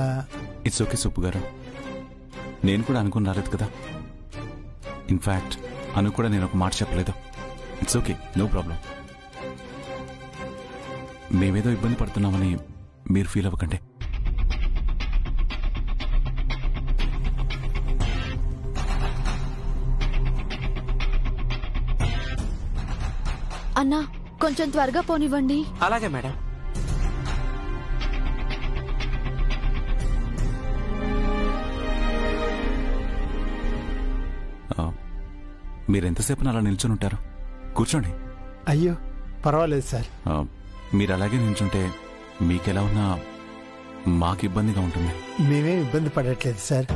ఇట్స్ ఓకే సుబ్బు గారు, నేను కూడా అనుకుని రాలేదు కదా. ఇన్ఫాక్ట్ అను కూడా నేను ఒక మాట చెప్పలేదు. It's okay, no problem. మేమేదో ఇబ్బంది పడుతున్నామని మీరు ఫీల్ అవ్వకండి. అన్నా, కొంచెం త్వరగా పోనివ్వండి. అలాగే మేడం. మీరెంతసేపు అలా నిల్చుని ఉంటారు? కూర్చోండి. అయ్యో పర్వాలేదు సార్. మీరు అలాగే నిల్చుంటే మీకెలా ఉన్నా మాకు ఇబ్బందిగా ఉంటుంది. మేమేం ఇబ్బంది పడట్లేదు సార్.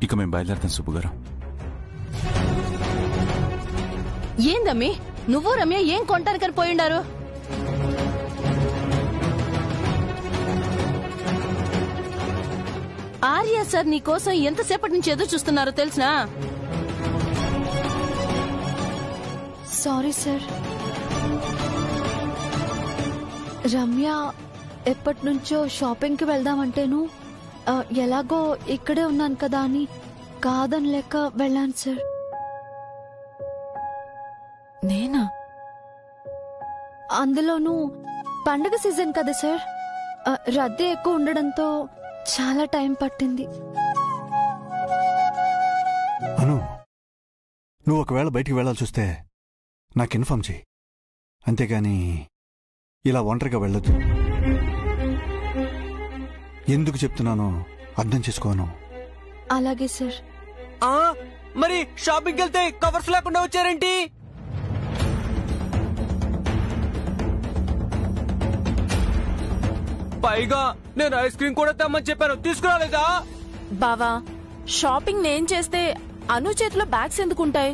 ఇక మేము బయలుదేరుతాం సుబ్బు గారు. ఏందమ్మి నువ్వు రమ్య ఏం కొంటానికని పోయిండారు? ఆర్య సార్ నీకోసం ఎంతసేపటి నుంచి ఎదురు చూస్తున్నారో తెలిసినా? Sorry sir. రమ్య ఎప్పటి నుంచో షాపింగ్కి వెళ్దామంటేను ఎలాగో ఇక్కడే ఉన్నాను కదా అని కాదని లెక్క వెళ్ళాను సార్. నేనా? అందులోనూ పండగ సీజన్ కదా సార్, రద్దీ ఎక్కువ ఉండడంతో చాలా టైం పట్టింది. అను, నువ్వు ఒకవేళ బయటికి వెళ్లాల్సి వస్తే నాకు ఇన్ఫార్మ్ చేయి, అంతేగాని ఇలా ఒంటరిగా వెళ్ళొద్దు. ఎందుకు చెప్తున్నానో అర్థం చేసుకోను. అలాగే సార్. మరి షాపింగ్కి వెళ్తే కవర్స్ లేకుండా వచ్చారేంటి? పైగా నేను ఐస్ క్రీమ్ కూడా తెమ్మని చెప్పాను, తీసుకురాలేదా? బావా, షాపింగ్ నేను చేస్తే అను చేతిలో బ్యాగ్స్ ఎందుకుంటాయి?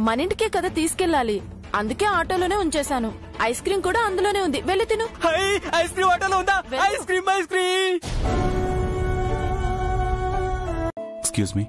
మన ఇంటికే కదా తీసుకెళ్ళాలి, అందుకే ఆటోలోనే ఉంచేశాను. ఐస్ క్రీమ్ కూడా అందులోనే ఉంది, వెళ్ళి తిను. ఐస్ క్రీమ్ ఆటోలో ఉందా? Ice cream ice cream. Excuse me.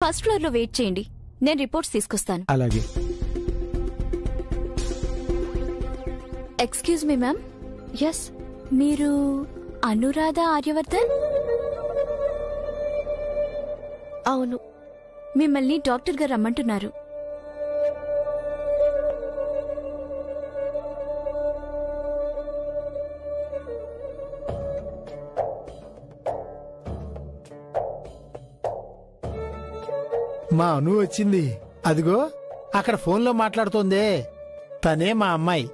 First floor లో వెయిట్ చేయండి, నేను రిపోర్ట్స్ తీసుకొస్తాను. అలాగే. Excuse me ma'am. ఎస్. మీరు అనురాధ ఆర్యవర్ధన్? అవును. మిమ్మల్ని డాక్టర్ గారు రమ్మంటున్నారు. మా అను వచ్చింది, అదిగో అక్కడ ఫోన్లో మాట్లాడుతోందే, తనే మా అమ్మాయి.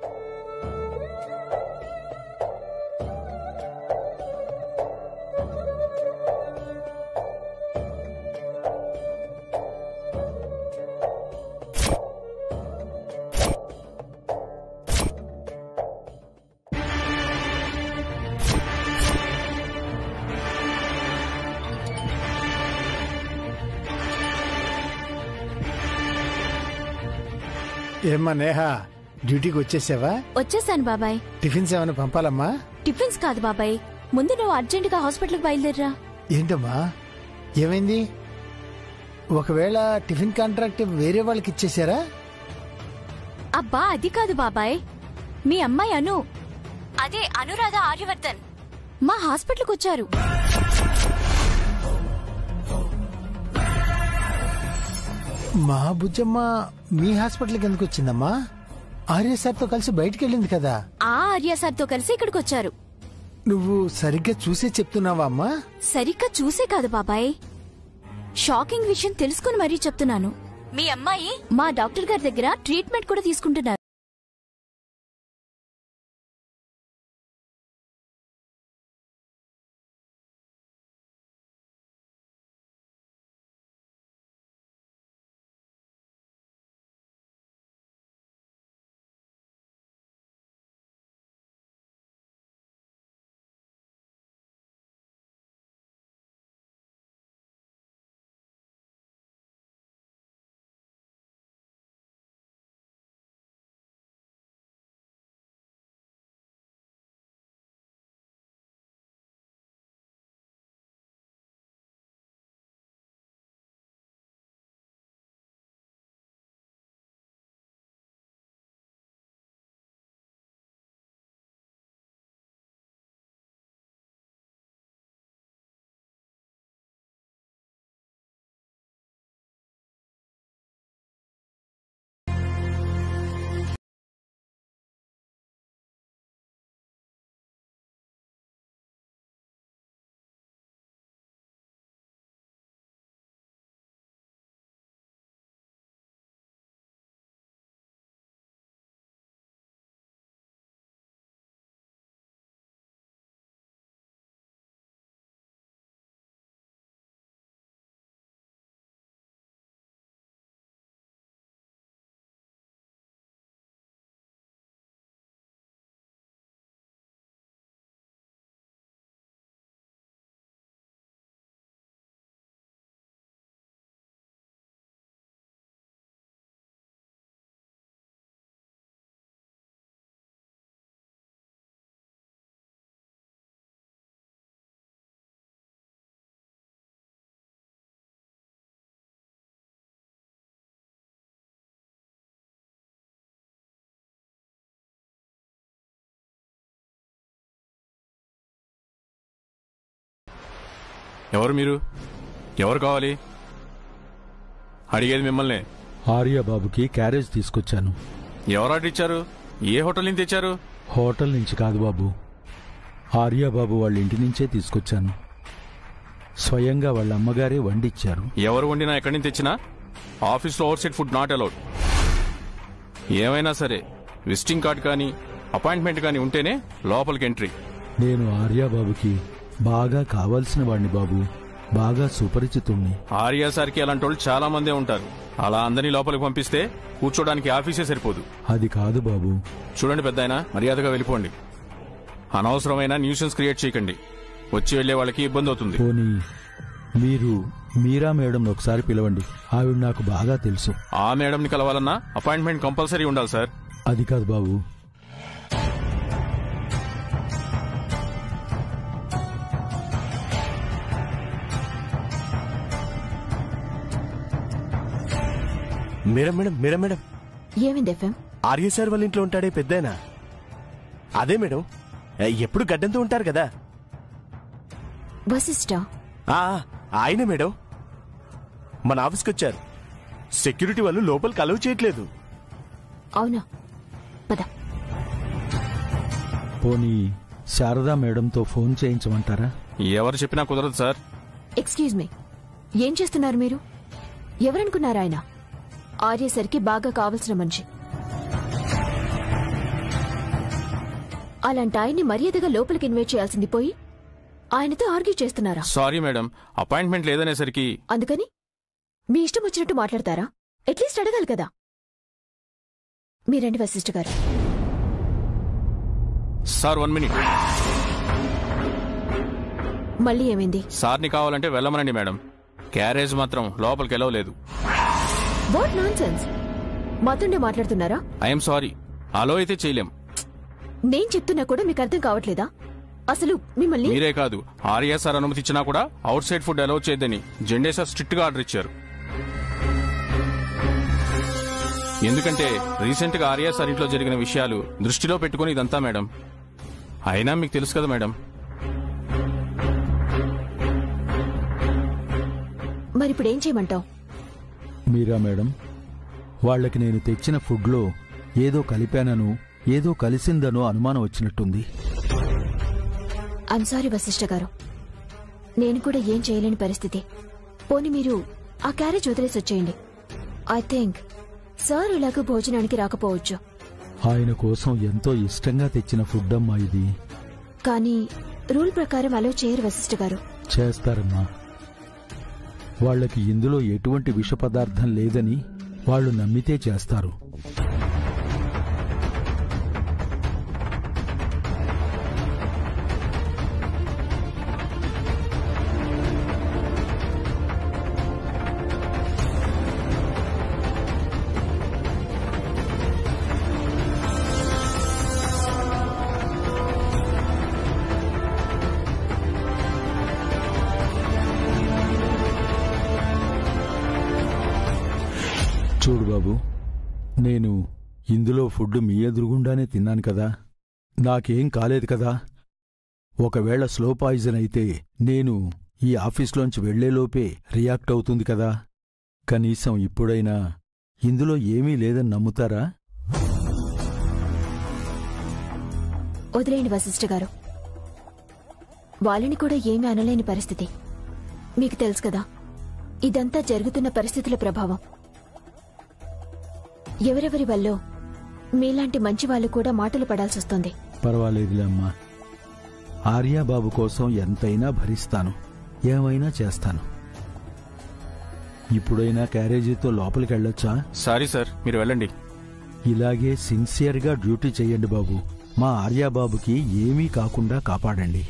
ఏమ్మా నేహా, డ్యూటీకి వచ్చేసావా? వచ్చేసాను బాబాయ్. టిఫిన్స్ ఏమైనా పంపాలమ్మా? టిఫిన్స్ కాదు బాబాయ్, ముందు నువ్వు అర్జెంటుగా హాస్పిటల్కి బయలుదేరరా. ఏంటమ్మా ఏమైంది? ఒకవేళ టిఫిన్ కాంట్రాక్ట్ వేరే వాళ్ళకి ఇచ్చేసారా? అబ్బా అది కాదు బాబాయ్, మీ అమ్మాయి అను, అదే అనురాధ ఆర్యవర్ధన్ మా హాస్పిటల్కి వచ్చారు. మా బుజ్జమ్మ మీ హాస్పిటల్కి ఎందుకు వచ్చిందమ్మా? ఆర్య సార్తో కలిసి బయటికి వెళ్ళింది కదా. ఆ ఆర్య సార్తో కలిసి ఇక్కడికి వచ్చారు. నువ్వు సరిగ్గా చూసే చెప్తున్నావా అమ్మా? సరిగ్గా చూసే కాదు బాబాయ్, షాకింగ్ విషయం తెలుసుకుని మరీ చెప్తున్నాను. మీ అమ్మాయి మా డాక్టర్ గారి దగ్గర ట్రీట్మెంట్ కూడా తీసుకుంటున్నారు. ఎవరు మీరు? ఎవరు కావాలి? అడిగేది మిమ్మల్ని. ఆర్యబాబుకి క్యారేజ్ తీసుకొచ్చాను. ఎవరు ఆర్డర్ ఇచ్చారు? ఏ హోటల్ నుంచి తెచ్చారు? హోటల్ నుంచి కాదు బాబు, ఆర్యబాబు వాళ్ళ ఇంటి నుంచే తీసుకొచ్చాను. స్వయంగా వాళ్ళ అమ్మగారే వండిచ్చారు. ఎవరు వండినా ఎక్కడి నుంచి తెచ్చినా ఆఫీస్లో over side food not allowed. ఏమైనా సరే విజిటింగ్ కార్డ్ కానీ అపాయింట్మెంట్ కానీ ఉంటేనే లోపలికి ఎంట్రీ. నేను ఆర్యబాబుకి బాగా కావాల్సిన వాడిని బాబు, బాగా సుపరిచితుణ్ణి. ఆర్య సార్కి అలాంటి వాళ్ళు చాలా మందే ఉంటారు. అలా అందరినీ లోపలికి పంపిస్తే కూర్చోడానికి ఆఫీసే సరిపోదు. అది కాదు బాబు. చూడండి పెద్దాయన, మర్యాదగా వెళ్ళిపోండి. అనవసరమైన న్యూసెన్స్ క్రియేట్ చేయకండి. వచ్చి వెళ్లే వాళ్ళకి ఇబ్బంది అవుతుంది. పోనీ మీరు మీరా మేడం ఒకసారి పిలవండి, ఆవిడ నాకు బాగా తెలుసు. ఆ మేడంని కలవాలన్నా అపాయింట్మెంట్ కంపల్సరీ ఉండాలి సార్. అది కాదు బాబు. మేడం మేడం మేడం మేడం ఏమైంది ఎఫ్ఎం? ఆర్య సార్ వాళ్ళ ఇంట్లో ఉంటాడే పెద్దాయన, అదే మేడం. ఎప్పుడు గడ్డంతో ఉంటారు కదా. వశిష్ఠ? ఆయనే మేడం. మన ఆఫీస్కి వచ్చారు. సెక్యూరిటీ వాళ్ళు లోపలికి అలౌ చేయట్లేదు. అవునా? పద. పోనీ శారదా మేడంతో ఫోన్ చేయించమంటారా? ఎవరు చెప్పినా కుదరదు సార్. ఎక్స్క్యూజ్ మీ, ఏం చేస్తున్నారు మీరు? ఎవరనుకున్నారు ఆయన? ఆర్య సరికి బాగా కావలసిన మనిషి. అలాంటి ఆయన్ని మర్యాదగా లోపలికి ఇన్వైట్ చేయాల్సింది పోయి ఆయనతో ఆర్గ్యూ చేస్తున్నారా? సారీ మేడం, అపాయింట్మెంట్ లేదనేసరికి. అందుకని మీ ఇష్టం వచ్చినట్టు మాట్లాడతారా? అట్లీస్ట్ అడగాలి కదా. మీరండి వశిష్ఠ గారు. Sir 1 minute. మళ్ళీ ఏమైంది? సార్ని కావాలంటే వెళ్ళమనండి మేడం. క్యారేజ్ మాత్రం లోపలికి వెళ్ళలేదు. What nonsense! మాతోనే మాట్లాడుతున్నారా? ఐఎమ్ సారీ, అలో అయితే చేయలేం. నేను చెప్తున్నా కూడా మీకు అర్థం కావట్లేదా? అసలు మిమ్మల్ని. మీరే కాదు, ఆర్య సార్ అనుమతి ఇచ్చినా కూడా అవుట్ సైడ్ ఫుడ్ అలౌ చేయొద్దని జెండే సార్ స్ట్రిక్ట్ గా ఆర్డర్ ఇచ్చారు. ఎందుకంటే రీసెంట్ గా ఆర్య సార్ ఇంట్లో జరిగిన విషయాలు దృష్టిలో పెట్టుకుని ఇదంతా మేడం. అయినా మీకు తెలుసు కదా మేడం. మరిప్పుడు ఏం చేయమంటావు? మీరా మేడం, వాళ్ళకి నేను తెచ్చిన ఫుడ్లో ఏదో కలిపానను, ఏదో కలిసిందనో అనుమానం వచ్చినట్టుంది. ఐమ్ సారీ వశిష్ఠ గారు, నేను కూడా ఏం చేయలేని పరిస్థితి. పోనీ మీరు ఆ క్యారేజ్ వదిలేసి వచ్చేయండి. ఐ థింక్ సార్ ఇలాగ భోజనానికి రాకపోవచ్చు. ఆయన కోసం ఎంతో ఇష్టంగా తెచ్చిన ఫుడ్ అమ్మా ఇది. కానీ రూల్ ప్రకారం అలో చేయరు వశిష్ఠ గారు. చేస్తారమ్మా. వాళ్ళకి ఇందులో ఎటువంటి విష పదార్థం లేదని వాళ్ళు నమ్మితే చేస్తారు. చూడు బాబు, నేను ఇందులో ఫుడ్ మీ ఎదురుగుండానే తిన్నాను కదా, నాకేం కాలేదు కదా. ఒకవేళ స్లో పాయిజన్ అయితే నేను ఈ ఆఫీస్లోంచి వెళ్లేలోపే రియాక్ట్ అవుతుంది కదా. కనీసం ఇప్పుడైనా ఇందులో ఏమీ లేదని నమ్ముతారా? వదిలేండి వశిష్ఠ గారు, వాళ్ళని కూడా ఏమీ అనలేని పరిస్థితి. మీకు తెలుసు కదా, ఇదంతా జరుగుతున్న పరిస్థితుల ప్రభావం. ఎవరెవరి వల్లో మీలాంటి మంచి వాళ్ళు కూడా మాటలు పడాల్సొస్తుంది. పర్వాలేదులే అమ్మా. ఆర్యాబాబు కోసం ఎంతైనా భరిస్తాను, ఏమైనా చేస్తాను. ఇప్పుడైనా క్యారేజీతో లోపలికెళ్ళొచ్చా? సారీ సార్, మీరు వెళ్ళండి. ఇలాగే సిన్సియర్గా డ్యూటీ చెయ్యండి బాబు. మా ఆర్యాబాబుకి ఏమీ కాకుండా కాపాడండి.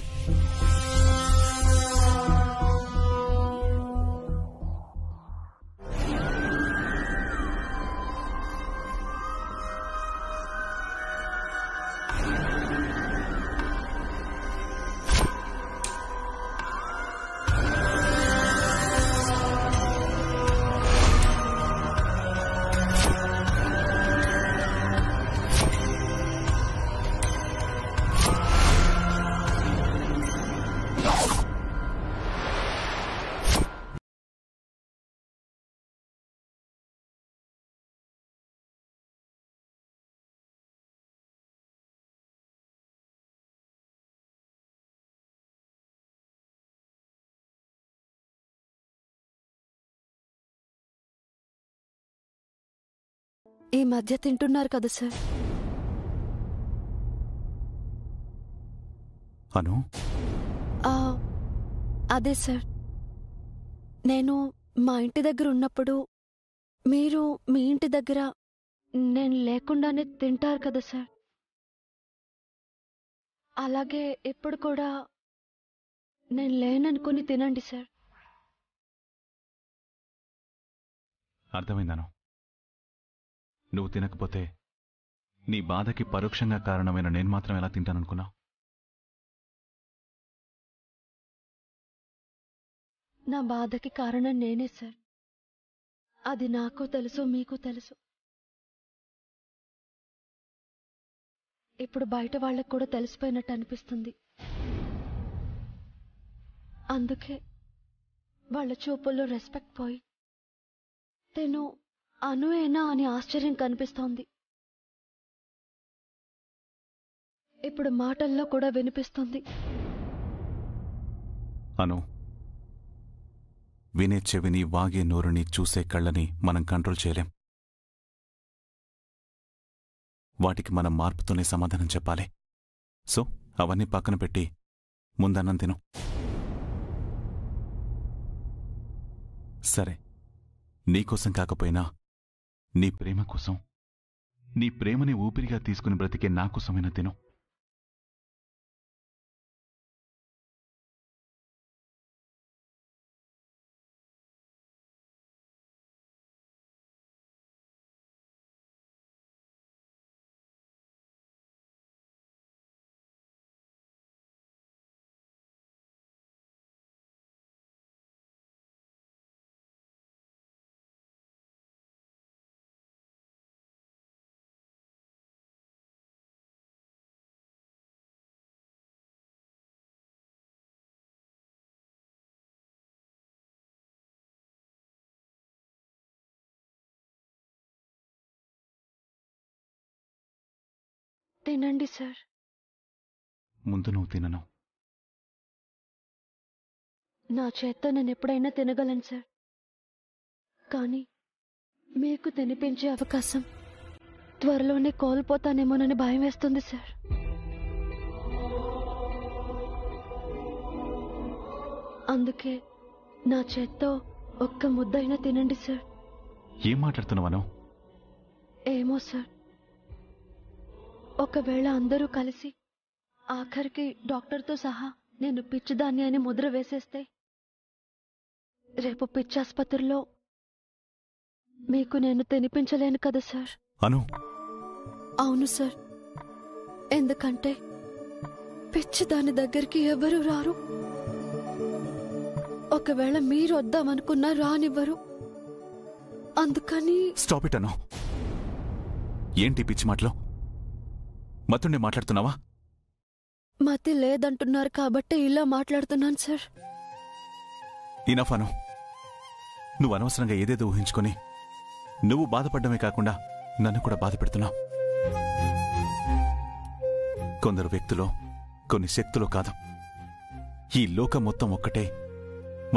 ఈ మధ్య తింటున్నారు కదా సార్. అను, అదే సార్, నేను మా ఇంటి దగ్గర ఉన్నప్పుడు మీరు మీ ఇంటి దగ్గర నేను లేకుండానే తింటారు కదా సార్. అలాగే ఇప్పుడు కూడా నేను లేననుకుని తినండి సార్. అర్థమైందను. నువ్వు తినకపోతే నీ బాధకి పరోక్షంగా కారణమైన నేను మాత్రం ఎలా తింటాననుకున్నావు? నా బాధకి కారణం నేనే సార్. అది నాకు తెలుసు, మీకు తెలుసు. ఇప్పుడు బయట వాళ్ళకు కూడా తెలిసిపోయినట్టు అనిపిస్తుంది. అందుకే వాళ్ళ చూపుల్లో రెస్పెక్ట్ పోయి తను అనుయేనా అని ఆశ్చర్యం కనిపిస్తోంది. ఇప్పుడు మాటల్లో కూడా వినిపిస్తుంది. అను, వినే చెవిని, వాగే నోరుని, చూసే కళ్ళని మనం కంట్రోల్ చేయలేం. వాటికి మనం మార్పుతోనే సమాధానం చెప్పాలి. సో అవన్నీ పక్కన పెట్టి ముందన్నం తిను. సరే, నీకోసం కాకపోయినా నీ ప్రేమ కోసం, నీ ప్రేమని ఊపిరిగా తీసుకుని బ్రతికే నా కోసమైనా తిను. తినండి సార్. ముందు నువ్వు తినను. నా చేత్తో నేను ఎప్పుడైనా తినగలను సార్. కానీ మీకు తినిపించే అవకాశం త్వరలోనే కోల్పోతానేమోనని భయం వేస్తుంది సార్. అందుకే నా చేత్తో ఒక్క ముద్దైనా తినండి సార్. ఏం మాట్లాడుతున్నావను? ఏమో సార్, ఒకవేళ అందరూ కలిసి ఆఖరికి డాక్టర్తో సహా నేను పిచ్చిదాన్ని అని ముద్ర వేసేస్తే రేపు పిచ్చాసుపత్రిలో మీకు నేను తినిపించలేను కదా సార్. అను. అవును సార్, ఎందుకంటే పిచ్చిదాని దగ్గరికి ఎవరు రారు. ఒకవేళ మీరు వద్దామనుకున్నా రానివ్వరు. అందుకని స్టాప్ ఇట్ అను. ఏంటి పిచ్చి మాటలో? మతుండే మాట్లాడుతున్నావా? మతి లేదంటున్నారు కాబట్టి ఇలా మాట్లాడుతున్నాను సార్. ఇనఫ్ అను. నువ్వు అనవసరంగా ఏదేదో ఊహించుకొని నువ్వు బాధపడ్డమే కాకుండా నన్ను కూడా బాధ పెడుతున్నావు. కొందరు వ్యక్తులో, కొన్ని శక్తులో కాదు, ఈ లోకం మొత్తం ఒక్కటే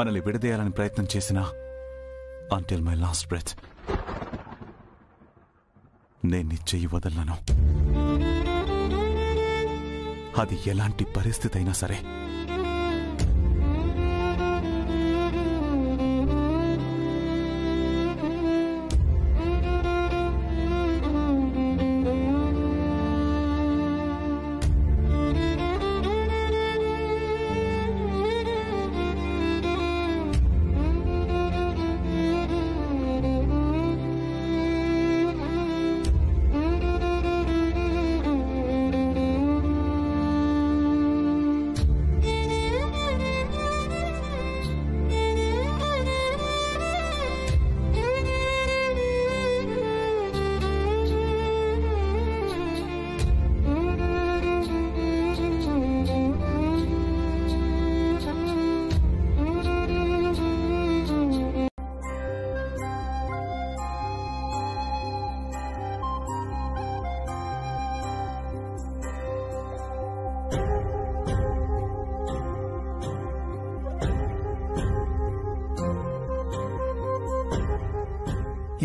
మనల్ని విడదీయాలని ప్రయత్నం చేసినా until my last breath నేను నీ చెయ్యి వదలను. అది ఎలాంటి పరిస్థితి అయినా సరే.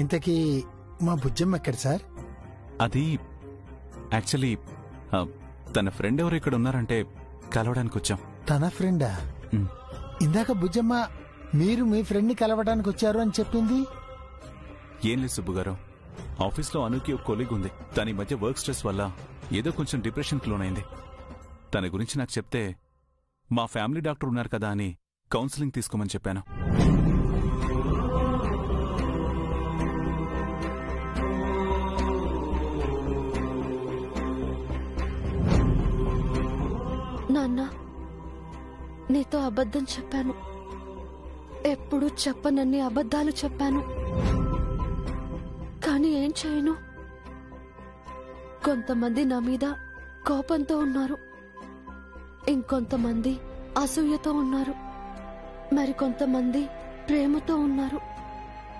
ఇంతకీ మా బుజ్జమ్మ ఎక్కడ సార్? అది యాక్చువల్లీ తన ఫ్రెండ్ ఎవరు ఇక్కడ ఉన్నారంటే కలవడానికి వచ్చాం. తన ఫ్రెండా? ఉమ్. ఇందాక బుజ్జమ్మ మీరు మీ ఫ్రెండ్ని కలవడానికి వచ్చారు అని చెప్పింది. ఏం లేదు సుబ్బుగారు, ఆఫీస్లో అనుకి ఒక కొలీగ్ ఉంది. తన ఈ మధ్య వర్క్ స్ట్రెస్ వల్ల ఏదో కొంచెం డిప్రెషన్కి లోనైంది. తన గురించి నాకు చెప్తే మా ఫ్యామిలీ డాక్టర్ ఉన్నారు కదా అని కౌన్సిలింగ్ తీసుకోమని చెప్పాను. నాన్న, నీతో అబద్ధం చెప్పాను. ఎప్పుడు చెప్పనన్ని అబద్ధాలు చెప్పాను. కానీ ఏం చేయను? కొంతమంది నా మీద కోపంతో ఉన్నారు, ఇంకొంతమంది అసూయతో ఉన్నారు, మరికొంతమంది ప్రేమతో ఉన్నారు.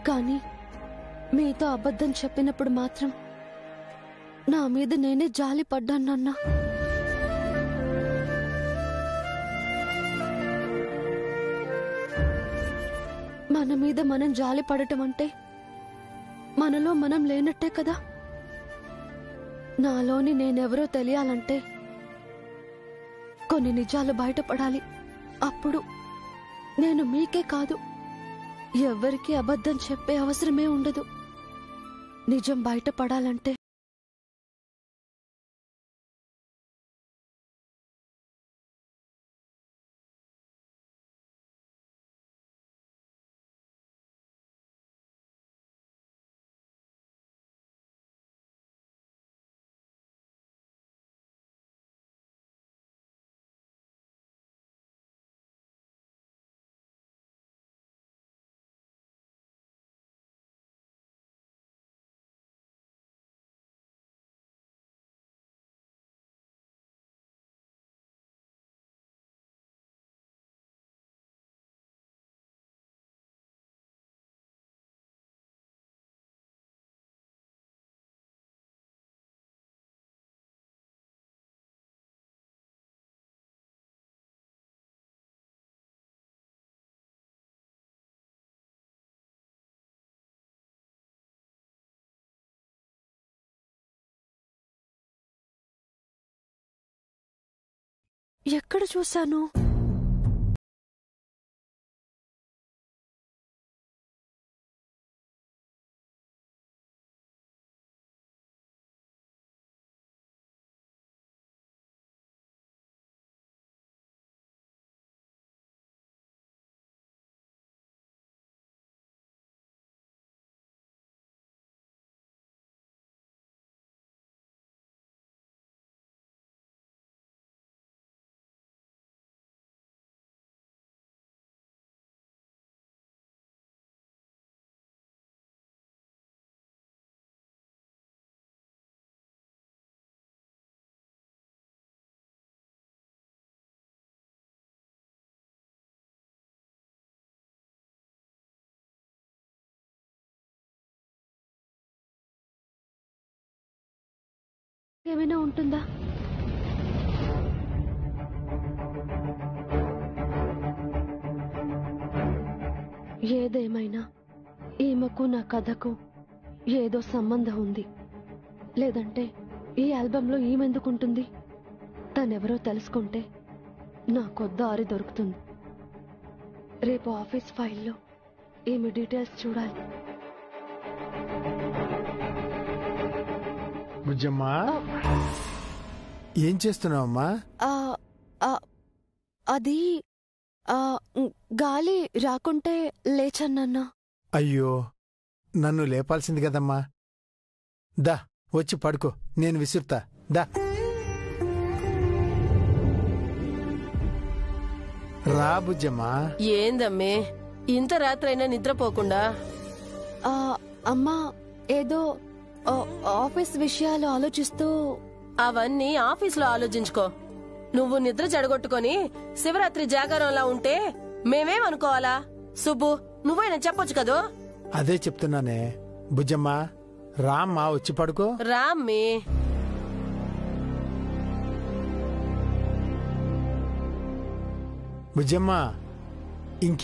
కానీ మీతో అబద్ధం చెప్పినప్పుడు మాత్రం నా మీద నేనే జాలి పడ్డాను నాన్న. మన మీద మనం జాలి పడటం అంటే మనలో మనం లేనట్టే కదా. నాలోని నేనెవరో తెలియాలంటే కొన్ని నిజాలు బయటపడాలి. అప్పుడు నేను మీకే కాదు, ఎవ్వరికీ అబద్ధం చెప్పే అవసరమే ఉండదు. నిజం బయటపడాలంటే ఎక్కడ చూశాను? ఏమైనా ఉంటుందా? ఏదేమైనా ఈమెకు నా కథకు ఏదో సంబంధం ఉంది. లేదంటే ఈ ఆల్బంలో ఈమెందుకుంటుంది? తనెవరో తెలుసుకుంటే నాకొద్ద ఆరి దొరుకుతుంది. రేపు ఆఫీస్ ఫైల్లో ఈమె డీటెయిల్స్ చూడాలి. బుజ్జమ్మా, ఏం చేస్తున్నావమ్మా? అది గాలి రాకుంటే లేచన్నా. అయ్యో, నన్ను లేపాల్సింది కదమ్మా. దా వచ్చి పడుకో, నేను విసురుతా. దా రా బుజ్జమ్మా. ఏందమ్మే ఇంత రాత్రైనా నిద్రపోకుండా? అమ్మా, ఏదో ఆఫీస్ విషయాలు ఆలోచిస్తూ. అవన్నీ ఆఫీసులో ఆలోచించుకో. నువ్వు నిద్ర చెడగొట్టుకొని శివరాత్రి జాగారంలా ఉంటే మేమేమనుకోవాలా? సుబ్బు, నువ్వైనా చెప్పొచ్చు కదూ. అదే చెప్తున్నానే బుజ్జమ్మా, రామ్మా వచ్చి పడుకో. రామ్మే. బుజ్జమ్మా, ఇంకే